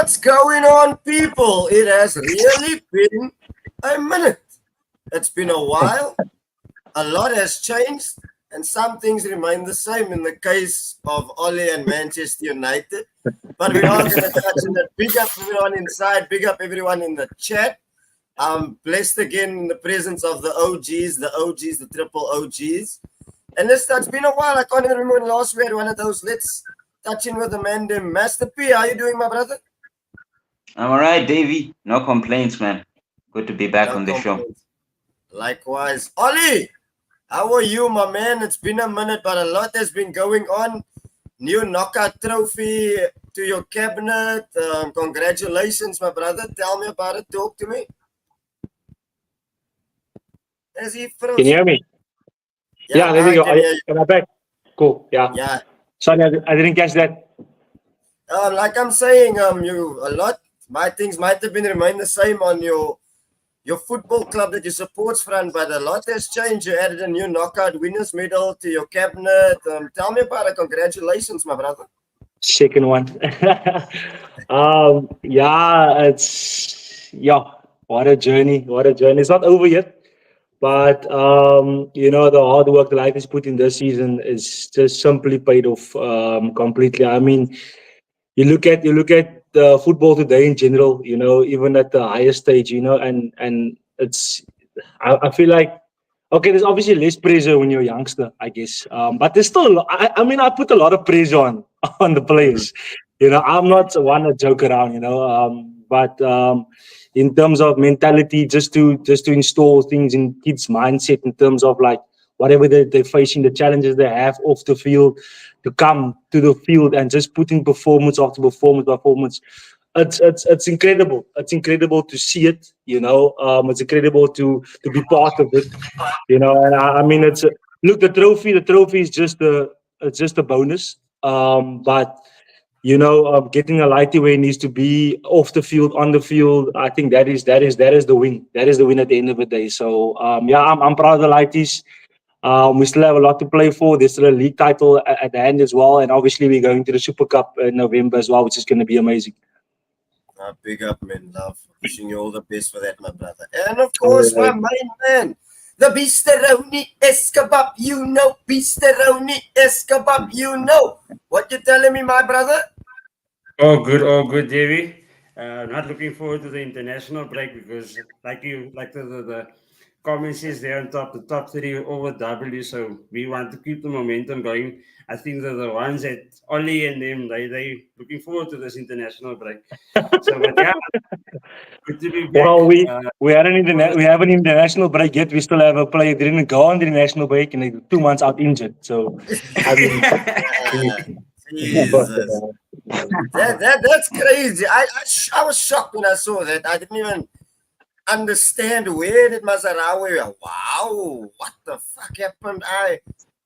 What's going on, people? It has really been a minute. It's been a while. A lot has changed, and some things remain the same in the case of Ole and Manchester United. But we're all going to touch on that. Big up everyone inside. Big up everyone in the chat. I'm blessed again in the presence of the OGs, the triple OGs. And it's been a while. I can't even remember when last we had one of those. Let's touch in with the man named Master P. How you doing, my brother? I'm all right, Davey. No complaints, man. Good to be back on the show. Likewise. Ollie, how are you, my man? It's been a minute, but a lot has been going on. New knockout trophy to your cabinet. Congratulations, my brother. Tell me about it. Talk to me. Is he frozen? Can you hear me? Yeah, there we go. Am I back? Cool. Yeah. Sorry, I didn't catch that. Like I'm saying, you a lot. My things might have been remain the same on your football club that you support front, but a lot has changed. You added a new knockout winners medal to your cabinet. Tell me about it. Congratulations, my brother. Second one. What a journey. It's not over yet, but the hard work the life is put in this season is just simply paid off completely. I mean, you look at the football today in general, even at the highest stage, and it's I feel like, okay, there's obviously less pressure when you're a youngster, I guess, but there's still I put a lot of pressure on the players. I'm not one to joke around, but in terms of mentality, just to install things in kids' mindset in terms of like whatever they're facing, the challenges they have off the field, to come to the field and just putting performance after performance. It's incredible. It's incredible to see it. It's incredible to be part of it. And I mean, look, the trophy is just a bonus. But getting a lighty where it needs to be off the field, on the field, I think that is the win. That is the win at the end of the day. So I'm proud of the lighties. We still have a lot to play for. There's still a league title at the end as well, and obviously we're going to the Super Cup in November as well, which is going to be amazing. Big up, man. Love. Wishing you all the best for that, my brother. And of course, my main man, the Beasteroni Escabab, Beasteroni Escabab, What you telling me, my brother? All good, Davey. Not looking forward to the international break because, like the comment says there on top, the top three over W. So we want to keep the momentum going. I think that the ones that Ollie and them, they looking forward to this international break. So, but yeah, good to be back. Well, we haven't international break yet. We still have a player that didn't go on the international break and they're 2 months out injured. So, I mean, Jesus. That's crazy. I was shocked when I saw that. I didn't even understand where did Mazarawi. Wow, what the fuck happened?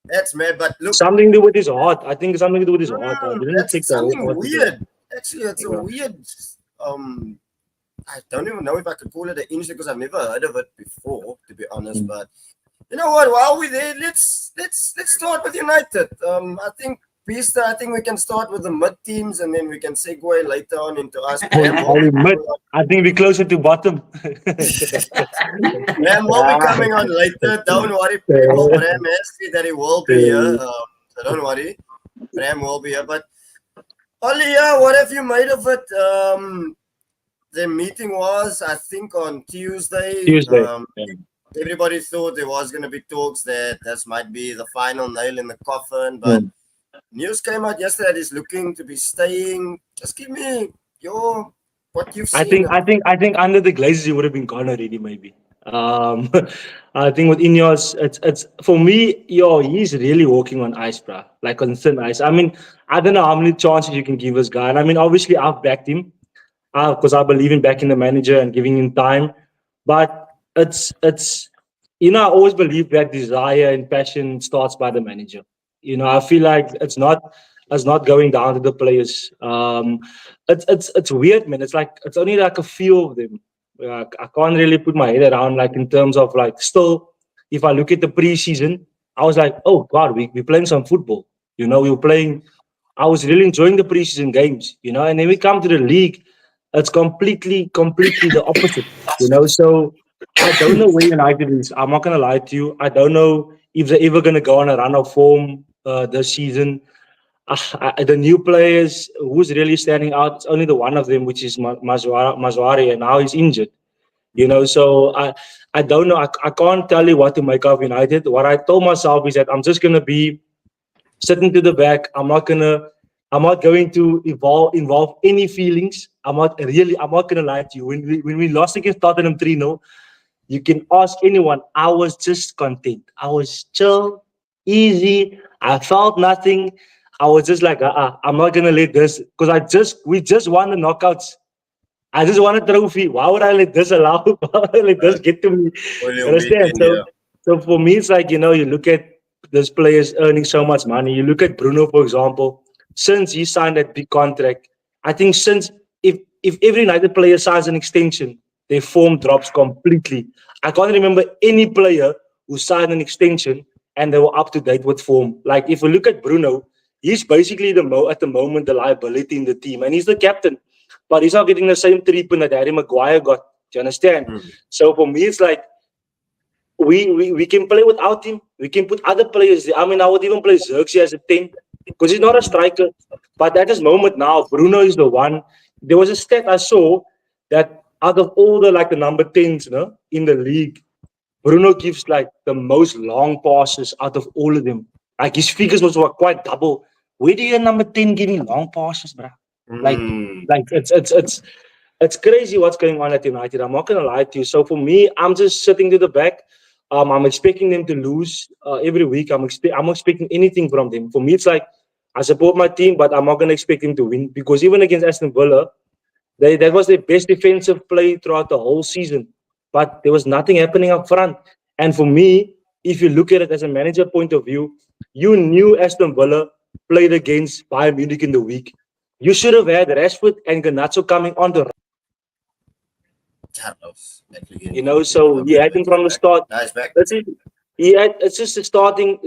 That's mad. But look, something to do with his heart. I think something to do with his heart. That's something weird. Actually, it's a weird. I don't even know if I could call it an injury because I've never heard of it before, to be honest. But you know what? While we're there, let's start with United. I think we can start with the mid teams and then we can segue later on into us. I think we're closer to bottom. Bram will be coming on later. Don't worry, people. Bram has said that he will be here. So don't worry. Bram will be here. But Ollie, what have you made of it? The meeting was, I think, on Tuesday. Everybody thought there was going to be talks that this might be the final nail in the coffin, but news came out yesterday that he's looking to be staying. Just give me what you've seen. I think under the Glazers he would have been gone already, maybe. I think with Ineos, it's for me, he's really walking on ice, bro. Like on thin ice. I mean, I don't know how many chances you can give this guy. And I mean, obviously I've backed him because I believe in backing the manager and giving him time. But it's I always believe that desire and passion starts by the manager. I feel like it's not going down to the players. It's weird, man. It's like it's only like a few of them. I can't really put my head around like in terms of like still. If I look at the preseason, I was like, oh God, we're playing some football. We were playing. I was really enjoying the preseason games. And then we come to the league. It's completely the opposite. So I don't know where United is. I'm not gonna lie to you. I don't know if they're ever gonna go on a run of form this season. The new players, who's really standing out? It's only the one of them, which is Mazwari, and now he's injured. So I don't know. I can't tell you what to make of United. What I told myself is that I'm just gonna be sitting to the back. I'm not going to involve any feelings. I'm not gonna lie to you. When we lost against Tottenham 3-0, you can ask anyone. I was just content. I was chill, easy. I felt nothing. I was just like, I'm not gonna let this, because we just won the knockouts. I just want a trophy. Why would I let this allow? Why would I let this get to me? Only a Understand? weekend, So, yeah. so for me, it's like, you look at those players earning so much money. You look at Bruno, for example. Since he signed that big contract, I think if every United player signs an extension, their form drops completely. I can't remember any player who signed an extension and they were up to date with form. Like if we look at Bruno, he's basically at the moment the liability in the team, and he's the captain, but he's not getting the same treatment that Harry Maguire got. Do you understand? Mm. So for me, it's like we can play without him. We can put other players there. I mean, I would even play Xerxes as a 10 because he's not a striker. But at this moment now, Bruno is the one. There was a stat I saw that out of all the number 10s in the league, Bruno gives like the most long passes out of all of them. Like his figures was quite double. Where do you number 10 giving long passes, bro? Like, Mm. like it's crazy what's going on at United. I'm not gonna lie to you. So for me, I'm just sitting to the back. I'm expecting them to lose every week. I'm expecting anything from them. For me, it's like I support my team, but I'm not gonna expect them to win because even against Aston Villa, that was their best defensive play throughout the whole season. But there was nothing happening up front. And for me, if you look at it as a manager point of view, you knew Aston Villa played against Bayern Munich in the week. You should have had Rashford and Garnacho coming on the Carlos. so he had him from the start. Nice back. That's it. It's just the starting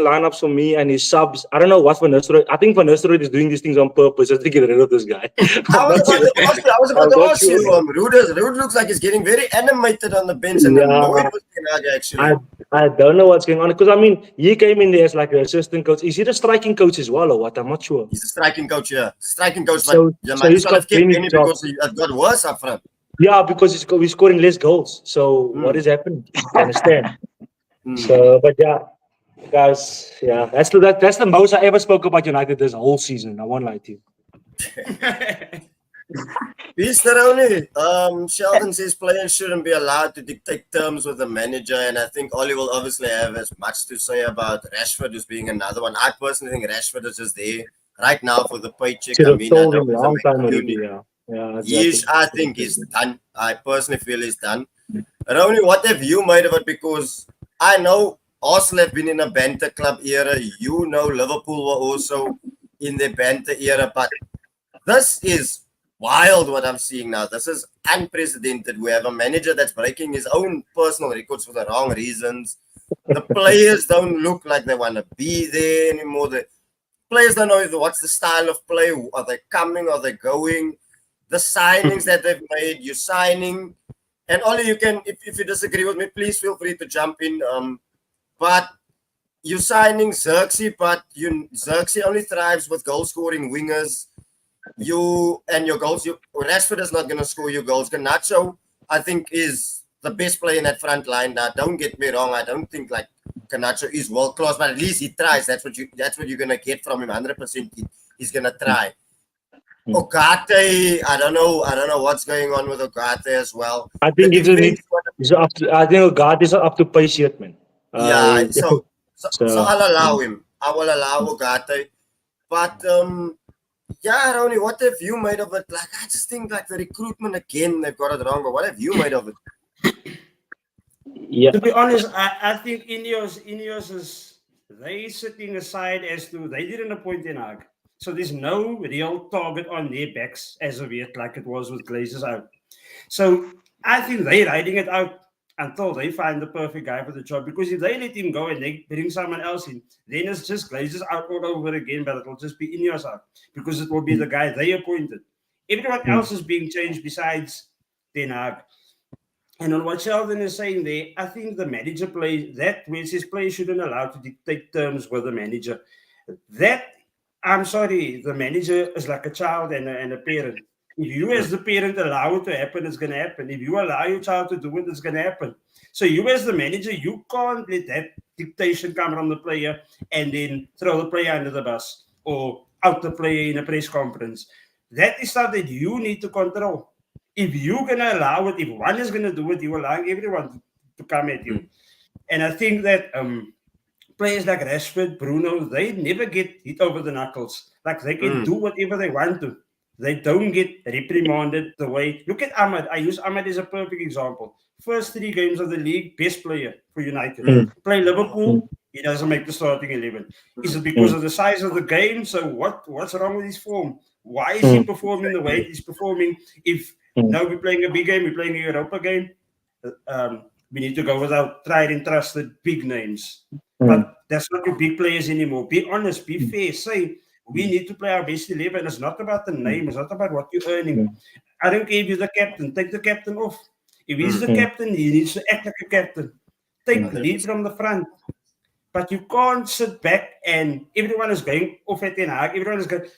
lineups for me and his subs. I don't know what Van Nistelrooy. I think Van Nistelrooy is doing these things on purpose just to get rid of this guy. I was about I'm to not ask you, sure. Ruud looks like he's getting very animated on the bench and annoyed with Ten Hag, actually. I don't know what's going on because I mean he came in there as like an assistant coach. Is he the striking coach as well or what? I'm not sure. He's a striking coach, yeah. Striking coach, So- but you so might he's not have got kept many any jobs. because he has got worse up front. Yeah, because he's scoring less goals. So what is happening? You understand? Mm. So, but yeah, guys, yeah, that's the most I ever spoke about United this whole season. I won't lie to you. Mr. Rooney, Sheldon says players shouldn't be allowed to dictate terms with the manager, and I think Ollie will obviously have as much to say about Rashford as being another one. I personally think Rashford is just there right now for the paycheck. Should I have mean, I told know him a he's a long time already. McCune. Yeah, yeah, exactly. I think he's done. I personally feel he's done. Rooney, what have you made of it? Because I know Arsenal have been in a banter club era. You know Liverpool were also in the banter era. But this is wild what I'm seeing now. This is unprecedented. We have a manager that's breaking his own personal records for the wrong reasons. The players don't look like they want to be there anymore. The players don't know what's the style of play. Are they coming? Are they going? The signings that they've made, you're signing. And Ollie, you can, if you disagree with me, please feel free to jump in. But you're signing Xerxes, but Xerxes only thrives with goal-scoring wingers. Your goals. Rashford is not going to score your goals. Garnacho, I think, is the best player in that front line. Now, don't get me wrong. I don't think like Garnacho is world class, but at least he tries. That's what you're going to get from him. 100%. He's going to try. Ogate, I don't know what's going on with Ogate as well. I think The he just needs. defense- I think God is up to pace yet, man. Yeah, so so- I'll allow him. I will allow Ogate. But yeah, Ronnie, what have you made of it? Like, I just think like the recruitment again, they've got it wrong. But what have you made of it? yeah, To be honest, I think Ineos is they sitting aside as to they didn't appoint Ten Hag. So there's no real target on their backs as of yet, like it was with Glazers out. So I think they're riding it out until they find the perfect guy for the job. Because if they let him go and they bring someone else in, then it's just Glazers out all over again, but it'll just be Ineos out because it will be the guy they appointed. Everyone else is being changed besides Ten Hag. And on what Sheldon is saying there, I think the manager plays that where his players shouldn't allow to dictate terms with the manager. That I'm sorry, the manager is like a child and a parent. If you as the parent allow it to happen, it's gonna happen. If you allow your child to do it, it's gonna happen. So you as the manager, you can't let that dictation come from the player and then throw the player under the bus or out the player in a press conference. That is something that you need to control. If you're gonna allow it, if one is gonna do it, you allow everyone to come at you. And I think that players like Rashford, Bruno, they never get hit over the knuckles. Like they can do whatever they want to. They don't get reprimanded the way. Look at Ahmad. I use Ahmad as a perfect example. First 3 games of the league, best player for United. Play Liverpool, he doesn't make the starting 11. Is it because of the size of the game? So what's wrong with his form? Why is he performing the way he's performing? If now we're playing a big game, we're playing a Europa game, we need to go with our tried and trusted big names. But that's not your big players anymore. Be honest, be fair. Say, we need to play our best 11. It's not about the name. It's not about what you're earning. I don't care if you're the captain. Take the captain off. If he's the captain, he needs to act like a captain. Take the lead from the front. But you can't sit back and everyone is going off at Ten Hag. Everyone is going...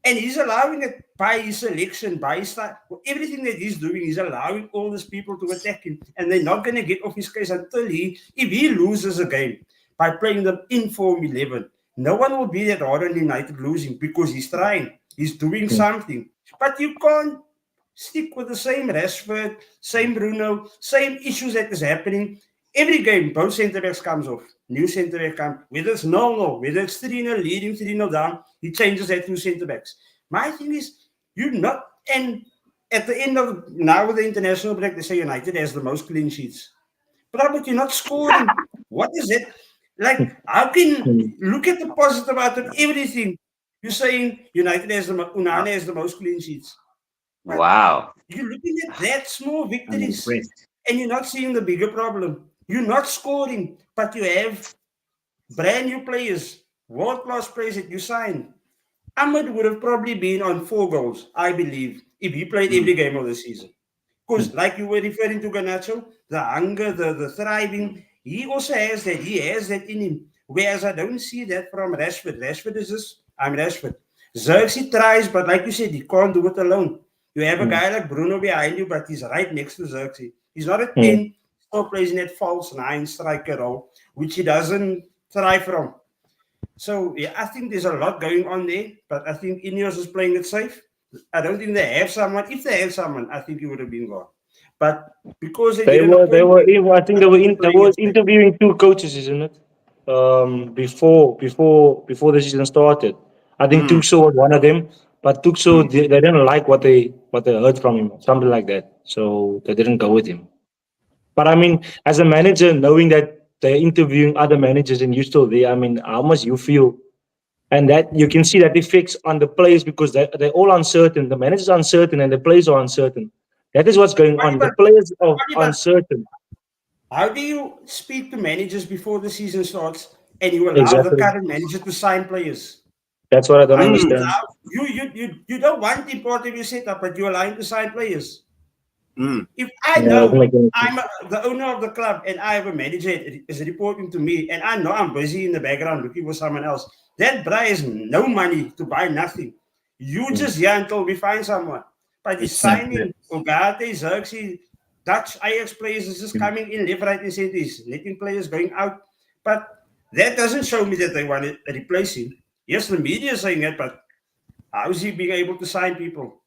And he's allowing it by his selection, by his style. Everything that he's doing, he's allowing all these people to attack him. And they're not going to get off his case until if he loses a game by playing them in Form 11, no one will be that hard on United losing because he's trying. He's doing something. But you can't stick with the same Rashford, same Bruno, same issues that is happening. Every game, both centre-backs comes off. New centre-back comes. Whether it's 0-0, whether it's 3-0, leading 3-0 down, he changes that to centre-backs. My thing is, you're not... And at the end of... Now with the international break, they say United has the most clean sheets. But you're not scoring. What is it? Like, how can... Look at the positive out of everything. You're saying United has Unana has the most clean sheets. But Wow. you're looking at that small victories. And you're not seeing the bigger problem. You're not scoring, but you have brand new players, world-class players that you signed. Ahmed would have probably been on 4 goals, I believe, if he played every game of the season. Because, like you were referring to Garnacho, the hunger, the thriving, he also has that. He has that in him. Whereas I don't see that from Rashford. Rashford is just, I'm Rashford. Xerxes tries, but like you said, he can't do it alone. You have a guy like Bruno behind you, but he's right next to Xerxes. He's not a 10, still plays in that false 9 striker role, which he doesn't thrive from. So, yeah, I think there's a lot going on there, but I think Ineos is playing it safe. I don't think they have someone. If they had someone, I think he would have been gone. But because they were I think they were interviewing 2 coaches, isn't it? Before the season started. I think Tuchel was one of them, but Tuchel they didn't like what they heard from him, something like that. So they didn't go with him. But I mean, as a manager, knowing that they're interviewing other managers and you're still there, I mean, how much you feel? And that you can see that affects on the players because they're all uncertain. The manager's uncertain and the players are uncertain. That is what's going on. The players are uncertain. How do you speak to managers before the season starts and you allow the current manager to sign players? That's what I don't understand. You don't want him part of your setup, but you allow him to sign players. If I Yeah, know doesn't make any I'm the owner of the club and I have a manager that is reporting to me and I know I'm busy in the background looking for someone else, that guy has no money to buy nothing. You just here until we find someone. But he's signing Ugarte, Xerxes, Dutch Ajax players is just coming in left, right, and center. He's letting players going out. But that doesn't show me that they want to replace him. Yes, the media is saying that, but how is he being able to sign people?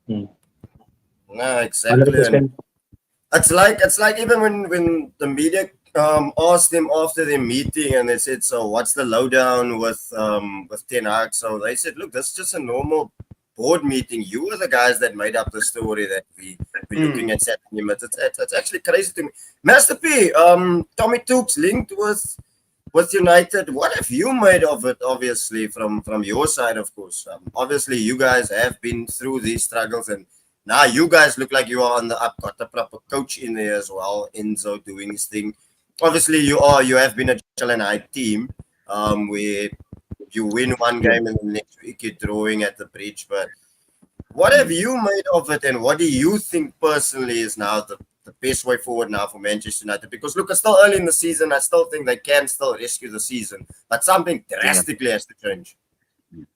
No, exactly. And it's like even when the media asked them after their meeting and they said, so what's the lowdown with Ten Hag? So they said, look, this is just a normal board meeting. You were the guys that made up the story that we're looking at setting him. It's actually crazy to me. Master P, Tommy Tooks linked with United. What have you made of it, obviously, from your side, of course? Obviously, you guys have been through these struggles and now you guys look like you are on the up, got a proper coach in there as well, Enzo doing his thing. Obviously, you have been a Challenge team where you win one game and the next week you're drawing at the bridge. But What have you made of it, and what do you think personally is now the best way forward now for Manchester United? Because look, it's still early in the season. I still think they can still rescue the season, but something drastically has to change.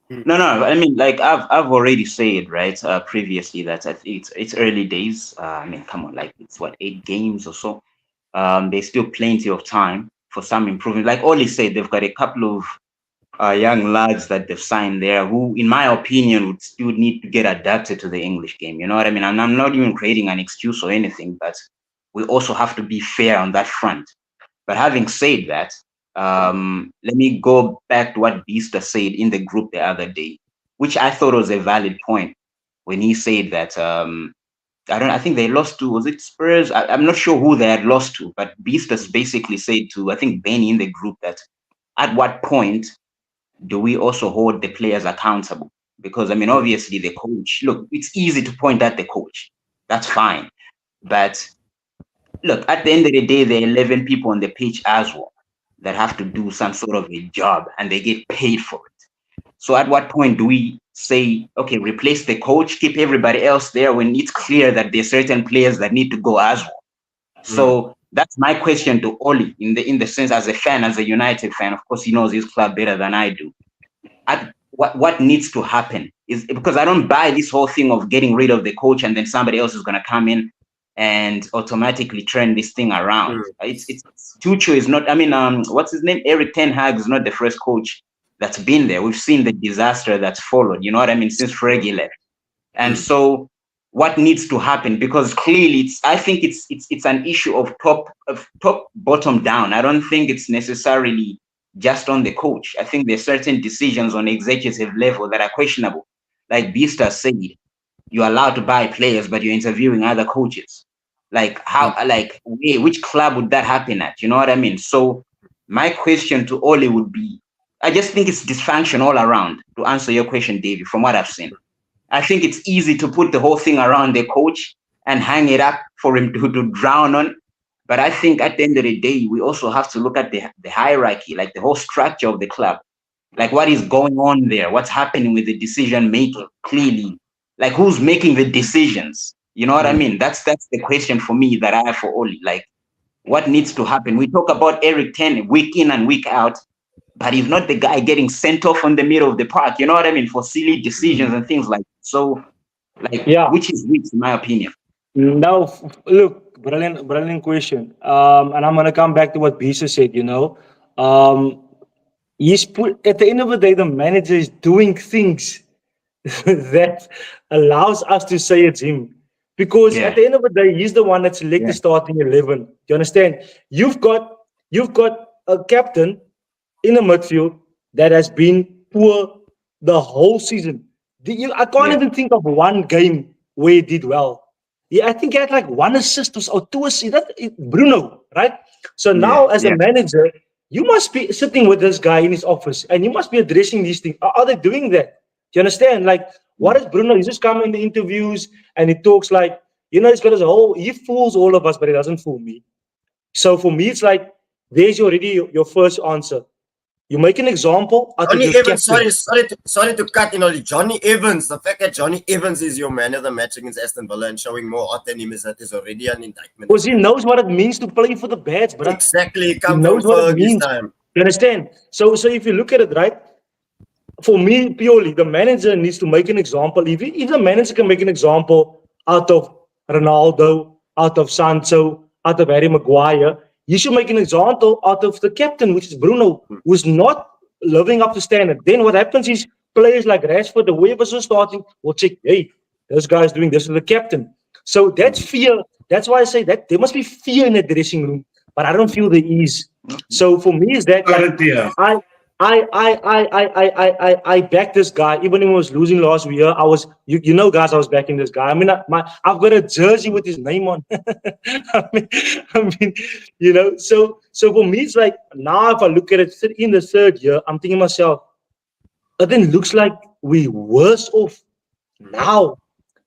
No, no. I mean, like I've already said, right, previously that I think it's early days. I mean, come on, like it's what 8 games or so. There's still plenty of time for some improvement. Like Oli said, they've got a couple of young lads that they've signed there who, in my opinion, would still need to get adapted to the English game. You know what I mean? And I'm not even creating an excuse or anything, but we also have to be fair on that front. But having said that, let me go back to what Beaster said in the group the other day, which I thought was a valid point when he said that I think they lost to, was it Spurs? I'm not sure who they had lost to, but Beasters basically said to, I think, Benny in the group that at what point do we also hold the players accountable? Because, I mean, obviously the coach, look, it's easy to point at the coach. That's fine. But look, at the end of the day, there are 11 people on the pitch as well that have to do some sort of a job and they get paid for it. So at what point do we say, okay, replace the coach, keep everybody else there when it's clear that there's certain players that need to go as well? So that's my question to Oli in the sense, as a fan, as a United fan, of course he knows his club better than I do. What needs to happen is, because I don't buy this whole thing of getting rid of the coach and then somebody else is going to come in and automatically turn this thing around. It's Tuchel is not, I mean, what's his name? Eric Ten Hag is not the first coach that's been there. We've seen the disaster that's followed, you know what I mean, since Fergie left. And so what needs to happen? Because clearly I think it's an issue of top bottom down. I don't think it's necessarily just on the coach. I think there's certain decisions on executive level that are questionable. Like Beaster said, you're allowed to buy players, but you're interviewing other coaches. Like how, like which club would that happen at? You know what I mean? So my question to Oli would be, I just think it's dysfunction all around, to answer your question, David, from what I've seen. I think it's easy to put the whole thing around the coach and hang it up for him to drown on. But I think at the end of the day, we also have to look at the hierarchy, like the whole structure of the club. Like what is going on there? What's happening with the decision making clearly? Like who's making the decisions? You know what I mean? That's the question for me that I have for Oli. Like what needs to happen? We talk about Eric Ten week in and week out, but he's not the guy getting sent off on the middle of the park. You know what I mean? For silly decisions and things like that. So, like, which is which, in my opinion. Now, look, brilliant question. And I'm gonna come back to what Bisa said. You know, he's put at the end of the day, the manager is doing things that allows us to say it's him. Because at the end of the day, he's the one that selected starting 11. Do you understand? You've got a captain in the midfield that has been poor the whole season. I can't even think of one game where he did well. Yeah, I think he had like one assist or two assists. Bruno, right? So now, as a manager, you must be sitting with this guy in his office and you must be addressing these things. Are they doing that? Do you understand? Like, what is Bruno? He just come in the interviews and he talks like, you know, he's got his whole, he fools all of us, but he doesn't fool me. So for me, it's like, there's already your first answer. You make an example out Johnny of your Evans, captain. sorry to cut in on Johnny Evans. The fact that Johnny Evans is your man of the match against Aston Villa and showing more heart than him is already an indictment. Because he knows what it means to play for the Bats, bro. Exactly, He knows what it means. Time. You understand? So if you look at it, right, for me, purely, the manager needs to make an example. If the manager can make an example out of Ronaldo, out of Sancho, out of Harry Maguire, you should make an example out of the captain, which is Bruno, who's not living up to standard. Then what happens is players like Rashford, whoever's starting, will check, hey, this guy's doing this to the captain. So that's fear. That's why I say that there must be fear in the dressing room, but I don't feel there is. So for me, is that like, I backed this guy even when he was losing last year. I was, you know, guys, I was backing this guy. I mean, I've got a jersey with his name on. I mean, you know. So for me, it's like now if I look at it in the third year, I'm thinking to myself, it then looks like we're worse off now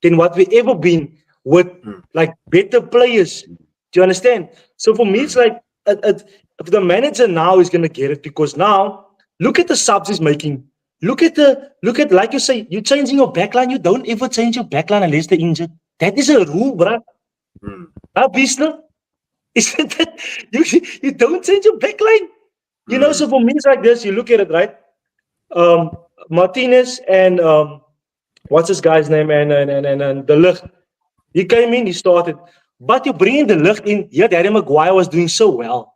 than what we ever been with like better players. Do you understand? So for me, it's like the manager now is going to get it because now. Look at the subs he's making. Look at like you say, you're changing your backline. You don't ever change your backline unless they're injured. That is a rule, bruh. Bisner, isn't that you don't change your backline? So for me it's like this. You look at it, right? Martinez and what's this guy's name? And the Ligt. He came in, he started. But you bring in the Ligt in, Harry Maguire was doing so well.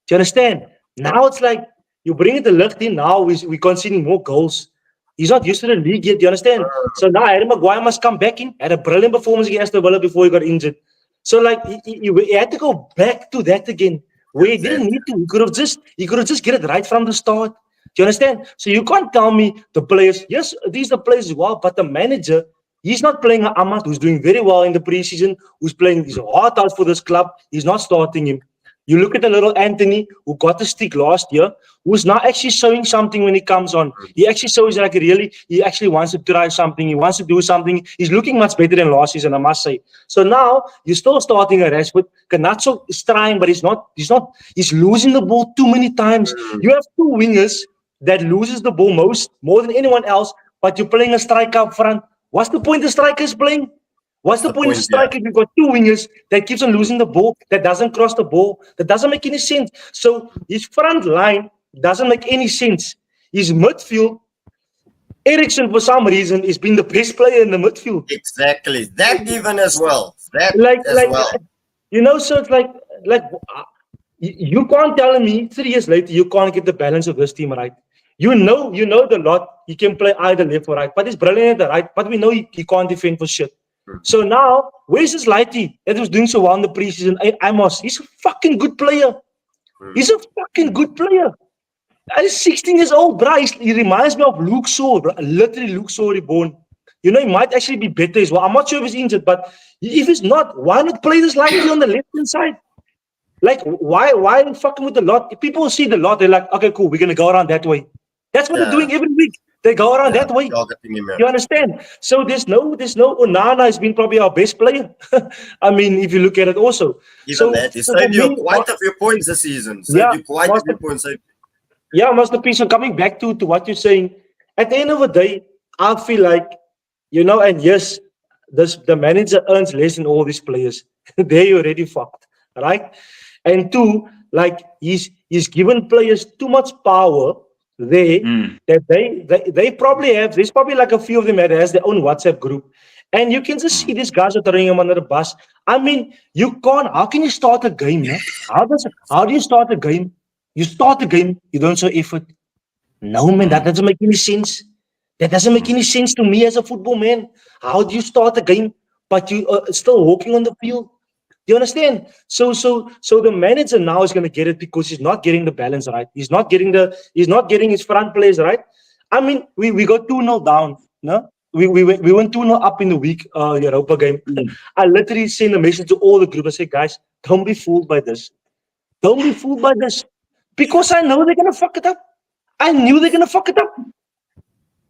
Do you understand? Now it's like you bring in the Ligt in, now we're conceding more goals. He's not used to the league yet, do you understand? So now Harry Maguire must come back in. Had a brilliant performance against Aston Villa before he got injured. So like he had to go back to that again. Where he didn't need to. He could have just get it right from the start. Do you understand? So you can't tell me the players, yes, these are the players as well, but the manager, he's not playing Ahmad, who's doing very well in the preseason, who's playing his heart out for this club. He's not starting him. You look at the little Anthony who got the stick last year, who's now actually showing something when he comes on. He actually shows like he actually wants to try something. He wants to do something. He's looking much better than last season, I must say. So now you're still starting a Rashford. Cannazzo is trying, but he's losing the ball too many times. You have two wingers that loses the ball more than anyone else, but you're playing a striker up front. What's the point the striker is playing? What's the point of striker if you've got two wingers that keeps on losing the ball, that doesn't cross the ball? That doesn't make any sense. So his front line doesn't make any sense. His midfield, Eriksen for some reason is being the best player in the midfield. Exactly. That even as well. That So it's like you can't tell me 3 years later you can't get the balance of this team right. You know the lot. He can play either left or right, but he's brilliant at the right. But we know he can't defend for shit. So now, where's this Lighty that was doing so well in the preseason? Amos, he's a fucking good player. He's a fucking good player. He's 16 years old, bro. He reminds me of Luke Shaw, bro. Literally Luke Shaw reborn. He might actually be better as well. I'm not sure if he's injured, but if he's not, why not play this Lighty on the left-hand side? Like, why fucking with the lot? If people see the lot, they're like, okay, cool, we're going to go around that way. That's what they're doing every week. They go around that way. You understand? So there's no Onana has been probably our best player. I mean, if you look at it also. Even that, he saved you quite a few points this season. Masterpiece. So coming back to what you're saying, at the end of the day, I feel like, and yes, the manager earns less than all these players. They already fucked, right? And two, like he's given players too much power that they probably have. There's probably like a few of them that has their own WhatsApp group, and you can just see these guys are throwing him under the bus. I mean, you can't. How can you start a game? Man? How do you start a game? You start a game, you don't show effort. No, man, that doesn't make any sense. That doesn't make any sense to me as a football man. How do you start a game, but you are still walking on the field? Do you understand? So the manager now is going to get it because he's not getting the balance right. He's not getting his front players right. I mean, we got 2-0 down. No, we went 2-0 up in the week Europa game. I literally sent a message to all the group. I said, guys, don't be fooled by this. Don't be fooled by this. Because I know they're going to fuck it up. I knew they're going to fuck it up. Do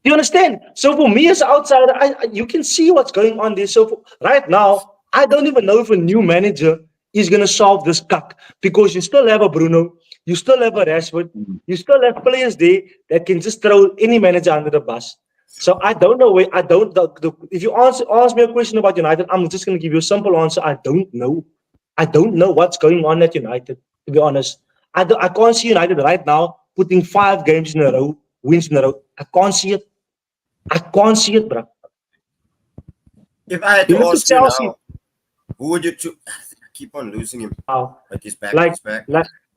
you understand? So for me as an outsider, you can see what's going on there. So right now, I don't even know if a new manager is going to solve this cuck. Because you still have a Bruno. You still have a Rashford. You still have players there that can just throw any manager under the bus. So I don't know where, if you ask me a question about United, I'm just going to give you a simple answer. I don't know. I don't know what's going on at United, to be honest. I can't see United right now putting 5 games in a row, wins in a row. I can't see it. I can't see it, bro. If I had to ask you now, who would you choose? I keep on losing him. But he's back.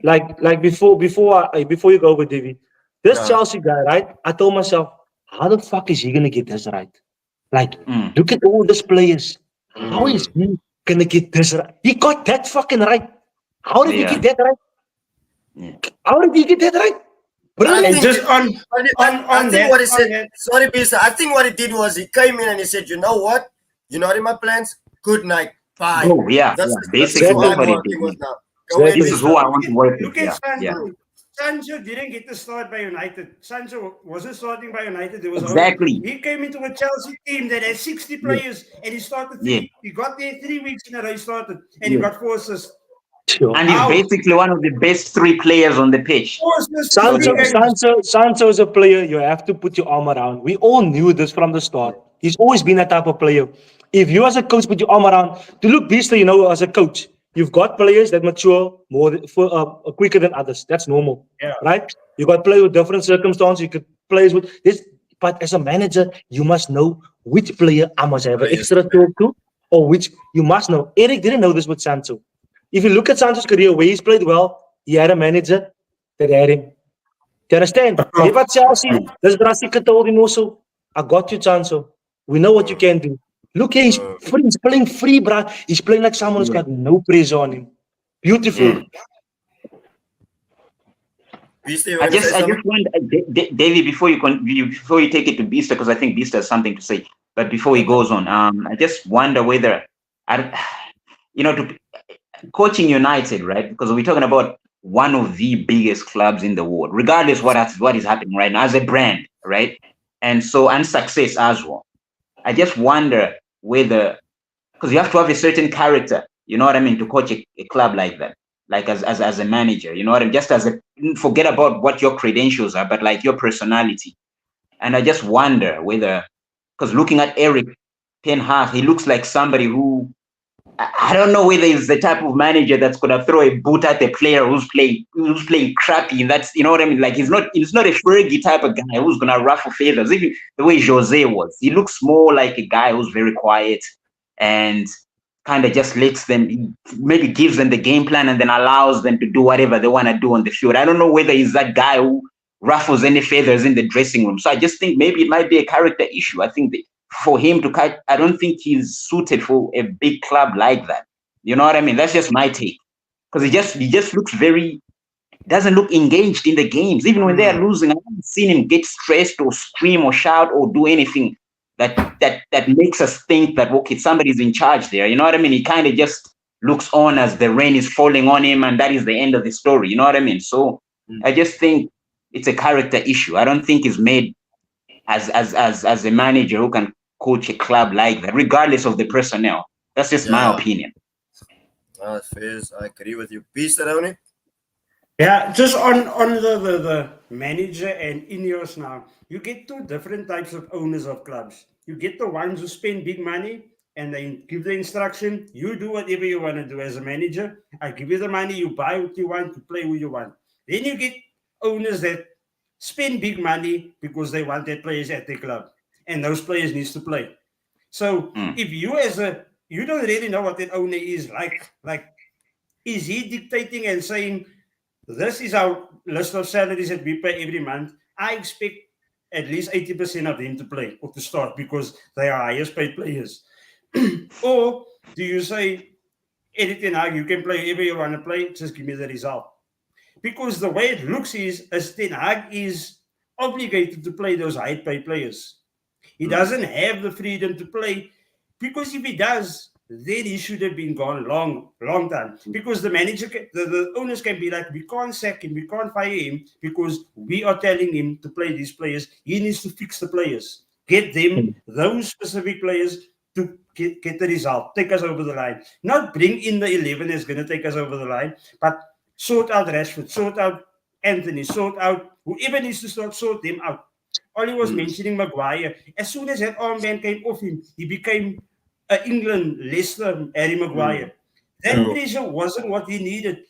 Like before you go with Davey, this Chelsea guy, right? I told myself, how the fuck is he gonna get this right? Like, look at all these players. How is he gonna get this right? He got that fucking right. How did he get that right? How did he get that right? And just on that, what he said. Sorry, Bisa. I think what he did was he came in and he said, "You know what? You're not in my plans. Good night. Bye." Oh yeah, basically what he did. This is who I want to work with. Look at Sancho. Sancho didn't get the start by United. Sancho wasn't starting by United. There was he came into a Chelsea team that had 60 players and he started. He got there 3 weeks in a row. He started and he got 4 assists. Sure. And he's How? basically one of the best three players on the pitch. Was this Sancho, three and Sancho, Sancho is a player you have to put your arm around. We all knew this from the start. He's always been that type of player. If you as a coach put your arm around, to look Beaster, as a coach, you've got players that mature quicker than others. That's normal, yeah. right? You got players with different circumstances. You could players with this, but as a manager, you must know which player I must have an extra talk to, or which you must know. Eric didn't know this with Sancho. If you look at Sancho's career, where he's played well, he had a manager that had him. Do you understand? If at Chelsea, this Brassica told him also, I got you, Chanso. We know what you can do. Look here, he's playing free, bruh. He's playing like someone who's got no pressure on him. Beautiful. Beastie, you I want to just, say I something? just want Davey, before you take it to Beaster, because I think Beaster has something to say. But before he goes on, I just wonder whether, to coaching United, right? Because we're talking about one of the biggest clubs in the world, regardless what is happening right now as a brand, right? And success as well. I just wonder whether, because you have to have a certain character, you know what I mean, to coach a club like that, like as a manager, you know what I mean, just forget about what your credentials are, but like your personality. And I just wonder whether, because looking at Eric Ten Hag, he looks like somebody who, I don't know whether he's the type of manager that's gonna throw a boot at a player who's playing crappy. That's, you know what I mean. Like he's not a Fergie type of guy who's gonna ruffle feathers. Even the way Jose was, he looks more like a guy who's very quiet and kind of just lets them, maybe gives them the game plan and then allows them to do whatever they want to do on the field. I don't know whether he's that guy who ruffles any feathers in the dressing room. So I just think maybe it might be a character issue. I think for him to cut, I don't think he's suited for a big club like that. You know what I mean? That's just my take. Because he just looks doesn't look engaged in the games. Even when they are losing, I haven't seen him get stressed or scream or shout or do anything that makes us think that, okay, somebody's in charge there. You know what I mean? He kind of just looks on as the rain is falling on him and that is the end of the story. You know what I mean? So I just think it's a character issue. I don't think he's made as a manager who can coach a club like that, regardless of the personnel. That's just my opinion. Fairs, I agree with you. Beast, Ronnie? Yeah, just on the manager and Ineos now, you get two different types of owners of clubs. You get the ones who spend big money and they give the instruction, you do whatever you want to do as a manager. I give you the money, you buy what you want, you play who you want. Then you get owners that spend big money because they want their players at their club. And those players needs to play. So if you don't really know what that owner is like, is he dictating and saying, this is our list of salaries that we pay every month. I expect at least 80% of them to play or to start because they are highest paid players. Or do you say, anything, you can play whoever you want to play, just give me the result? Because the way it looks is Ten Hag is obligated to play those high paid players. He doesn't have the freedom to play because if he does, then he should have been gone long time. Because the manager, the owners can be like, we can't sack him, we can't fire him because we are telling him to play these players. He needs to fix the players, get them, those specific players to get the result, take us over the line. Not bring in the 11 that's going to take us over the line, but sort out Rashford, sort out Anthony, sort out whoever needs to sort them out. Ollie was mentioning Maguire. As soon as that armband came off him, he became England, Leicester, Harry Maguire. That pressure wasn't what he needed.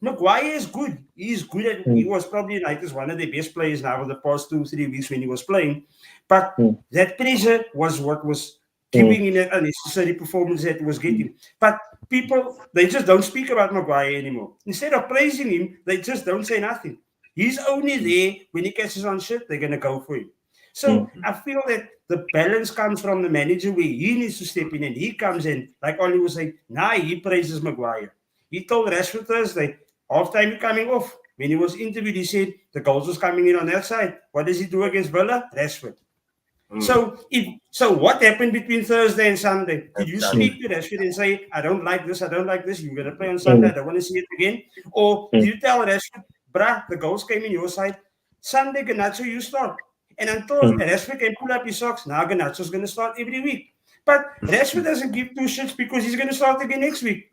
Maguire is good. He's good at. He was probably United's one of the best players now over the past 2-3 weeks when he was playing. But that pressure was what was giving him that unnecessary performance that he was getting. But people, they just don't speak about Maguire anymore. Instead of praising him, they just don't say nothing. He's only there when he catches on shit, they're going to go for him. So I feel that the balance comes from the manager where he needs to step in and he comes in. Like Ollie was saying, he praises Maguire. He told Rashford Thursday, half-time coming off. When he was interviewed, he said the goals was coming in on that side. What does he do against Villa? Rashford. So what happened between Thursday and Sunday? Did you speak to Rashford and say, I don't like this, you're going to play on Sunday, I don't want to see it again? Or do you tell Rashford, bruh, the goals came in your side, Sunday, Garnacho, you start. And until Rashford can pull up his socks, now Garnacho's going to start every week. But Rashford doesn't give two shits because he's going to start again next week.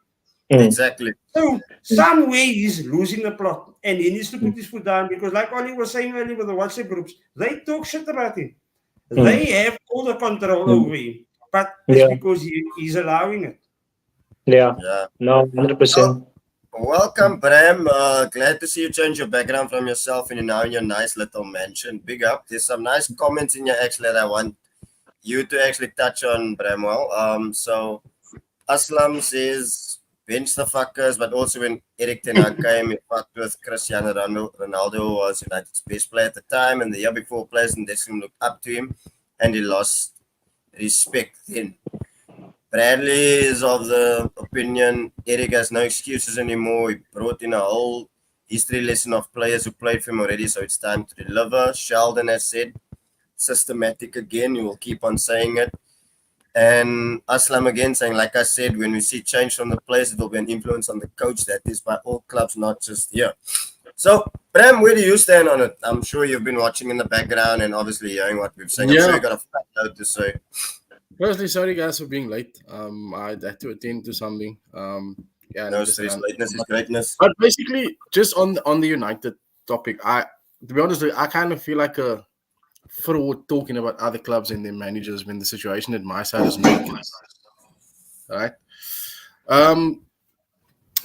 Exactly. So some way he's losing the plot, and he needs to put his foot down because, like Ollie was saying earlier with the WhatsApp groups, they talk shit about him. They have all the control over him, but it's Yeah, because he's allowing it. yeah. Yeah. No, 100%. Welcome, Bram. Glad to see you change your background from yourself and you're now in your nice little mansion. Big up. There's some nice comments in your actually that I want you to actually touch on, Bramwell. So Aslam says bench the fuckers, but also when Eric Ten Hag came, he fucked with Cristiano Ronaldo, who was United's best player at the time, and the year before players in this team looked up to him, and he lost respect then. Bradley is of the opinion Eric has no excuses anymore. He brought in a whole history lesson of players who played for him already, so it's time to deliver. Sheldon has said systematic again. He will keep on saying it. And Aslam again saying, like I said, when we see change from the players, it will be an influence on the coach. That is by all clubs, not just here. So, Bram, where do you stand on it? I'm sure you've been watching in the background and obviously hearing what we've saying. I'm sure you got a fat note to say. Firstly, sorry guys for being late. I had to attend to something. Yeah, No stress, lateness is greatness. But basically, just on the United topic, to be honest, I kind of feel like a fraud talking about other clubs and their managers when the situation at my side is not good. All right.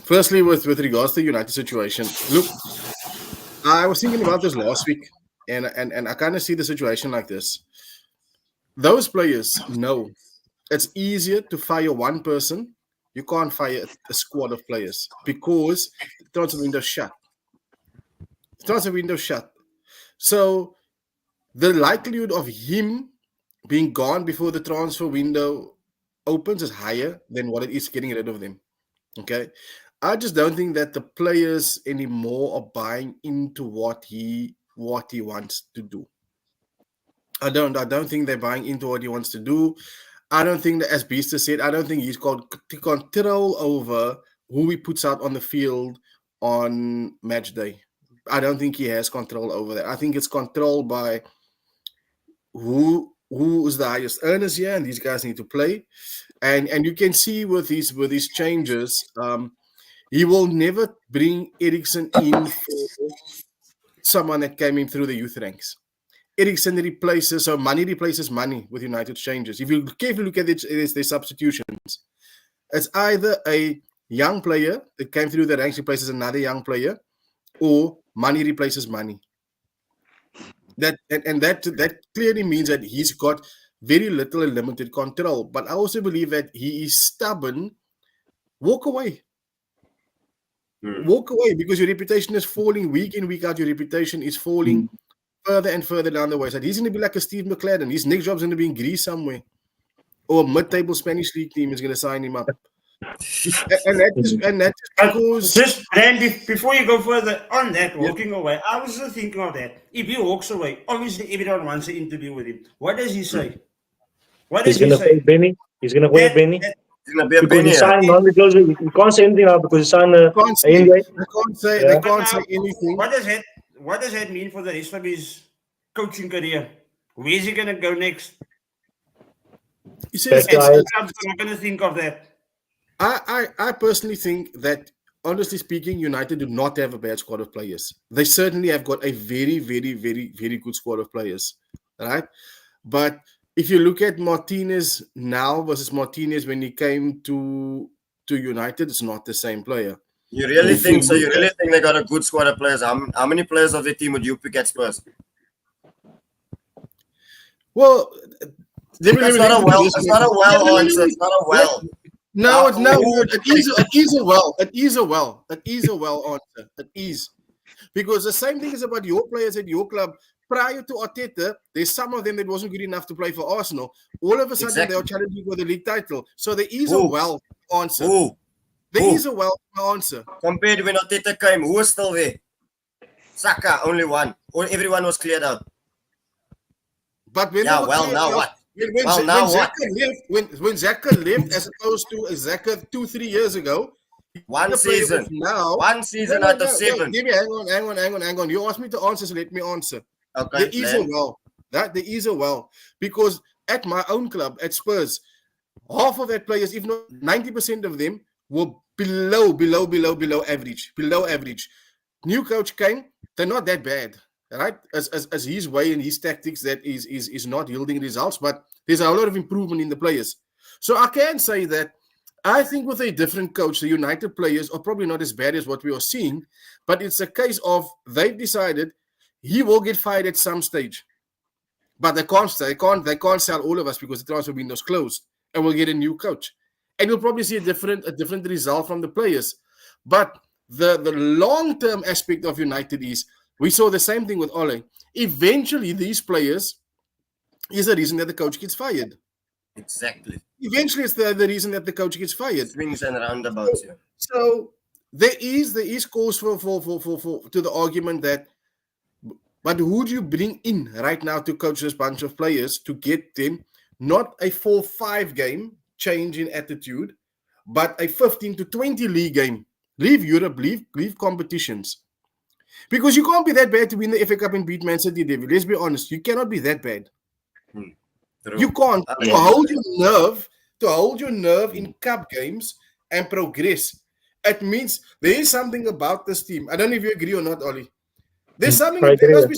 Firstly, with regards to the United situation, look, I was thinking about this last week, and I kind of see the situation like this. Those players know it's easier to fire one person. You can't fire a squad of players because the transfer window shut. The transfer window shut. So the likelihood of him being gone before the transfer window opens is higher than what it is getting rid of them. Okay. I just don't think that the players anymore are buying into what he wants to do. I don't think they're buying into what he wants to do. I don't think that, as Beaster said, I don't think he's got control over who he puts out on the field on match day. I don't think he has control over that. I think it's controlled by who is the highest earners here, and these guys need to play. And you can see with these changes, he will never bring Eriksen in for someone that came in through the youth ranks. Eriksen replaces, so money replaces money with United changes. If you carefully look at it, their substitutions. It's either a young player that came through the ranks replaces another young player, or money replaces money. That clearly means that he's got very little and limited control. But I also believe that he is stubborn. Walk away. Walk away, because your reputation is falling week in, week out. Your reputation is falling further and further down the way. So he's going to be like a Steve McLaren. His next job's going to be in Greece somewhere, or a mid-table Spanish league team is going to sign him up. and that is because Just Randy, before you go further on that, walking away, I was just thinking of that. If he walks away, obviously everyone wants to interview with him. What does he say? What does He's he going to play say? Benny. He's going to play Benny. He's going to be a Because he penny. signed non-disclosure. You can't say anything now because he signed they can't say NDA. anything. What does that mean for the rest of his coaching career? Where is he going to go next? He says, I'm not going to think of that. I personally think that, honestly speaking, United do not have a bad squad of players. They certainly have got a very, very, very, very good squad of players, right? But if you look at Martinez now versus Martinez when he came to United, it's not the same player. You really think so? You really think they got a good squad of players? How many players of their team would you pick at Spurs? Well, It's not a well answer. It's not a well. No, it is a well answer. It is. Because the same thing is about your players at your club. Prior to Arteta, there's some of them that wasn't good enough to play for Arsenal. All of a sudden, they are challenging for the league title. So there is a well answer. There is a well answer. Compared to when Arteta came, who was still there? Saka, only one. Or everyone was cleared out. But when now what? When Xhaka left, as opposed to Xhaka 2-3 years ago, one season out of 7. Give me, hang on. You asked me to answer, so let me answer. Okay, there is a well. There is a well. Because at my own club, at Spurs, half of that players, if not 90% of them, were below average. Below average. New coach came, they're not that bad, right? As his way and his tactics that is not yielding results, but there's a lot of improvement in the players. So I can say that I think with a different coach, the United players are probably not as bad as what we are seeing, but it's a case of they've decided he will get fired at some stage. But they can't sell all of us because the transfer window's closed, and we'll get a new coach, and you'll probably see a different result from the players. But the long term aspect of United is we saw the same thing with Ole. Eventually, these players is the reason that the coach gets fired. Exactly. Eventually, it's the reason that the coach gets fired. Swings and roundabouts. Yeah. So there is cause for to the argument that, but who do you bring in right now to coach this bunch of players to get them not a 4-5 game change in attitude, but a 15 to 20 league game? Leave Europe, leave competitions. Because you can't be that bad to win the FA Cup and beat Man City, David. Let's be honest. You cannot be that bad. True. You can't. To hold your nerve in cup games and progress. It means there is something about this team. I don't know if you agree or not, Ollie. There's something that must be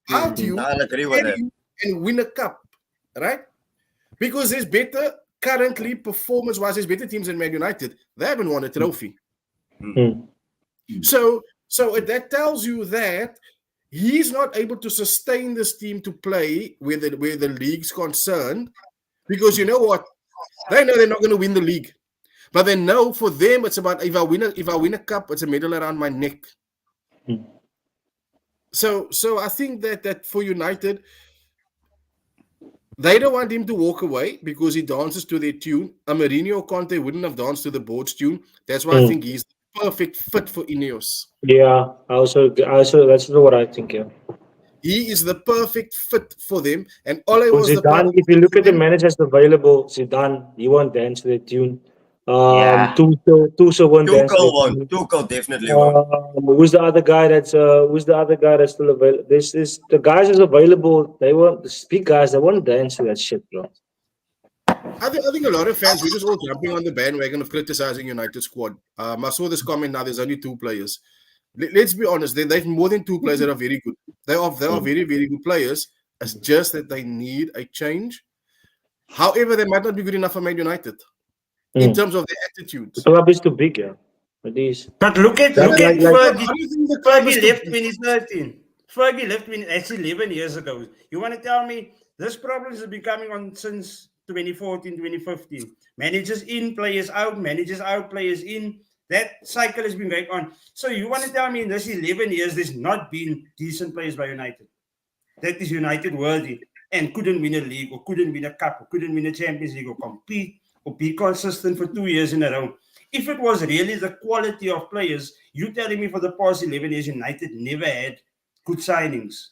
how do you I'll agree with that. and win a cup, right? Because there's better currently performance-wise, there's better teams than Man United. They haven't won a trophy. So that tells you that he's not able to sustain this team to play where the league's concerned, because you know what? They know they're not going to win the league. But they know for them it's about if I win a cup, it's a medal around my neck. So I think that for United, they don't want him to walk away because he dances to their tune. Mourinho or Conte wouldn't have danced to the board's tune. That's why I think he's the perfect fit for Ineos. Yeah, I also that's what I think. Yeah. He is the perfect fit for them. And Ole So was the Zidane, if you look at the managers available, Zidane, he won't dance to the tune. Tuchel won't dance to Tuchel the won't. tune. Tuchel definitely won't. Who's the other guy that's still available? This is the guys that's available. They won't. The big guys. They won't dance to that shit, bro. I think a lot of fans, we're just all jumping on the bandwagon of criticizing United squad. I saw this comment now, there's only 2 players. Let's be honest, they've more than 2 players that are very good. They are very, very good players. It's just that they need a change. However, they might not be good enough for Man United in terms of their attitudes. The club is too big, yeah. It is. But look at Like- Fergie. I don't think the club is Fergie too left big. 2013. Fergie left actually 11 years ago. You want to tell me this problem is becoming on since 2014, 2015? Managers in, players out, managers out, players in. That cycle has been going on. So you want to tell me in this 11 years there's not been decent players by United? That is United worthy and couldn't win a league or couldn't win a cup or couldn't win a Champions League or compete or be consistent for 2 years in a row. If it was really the quality of players, you telling me for the past 11 years United never had good signings.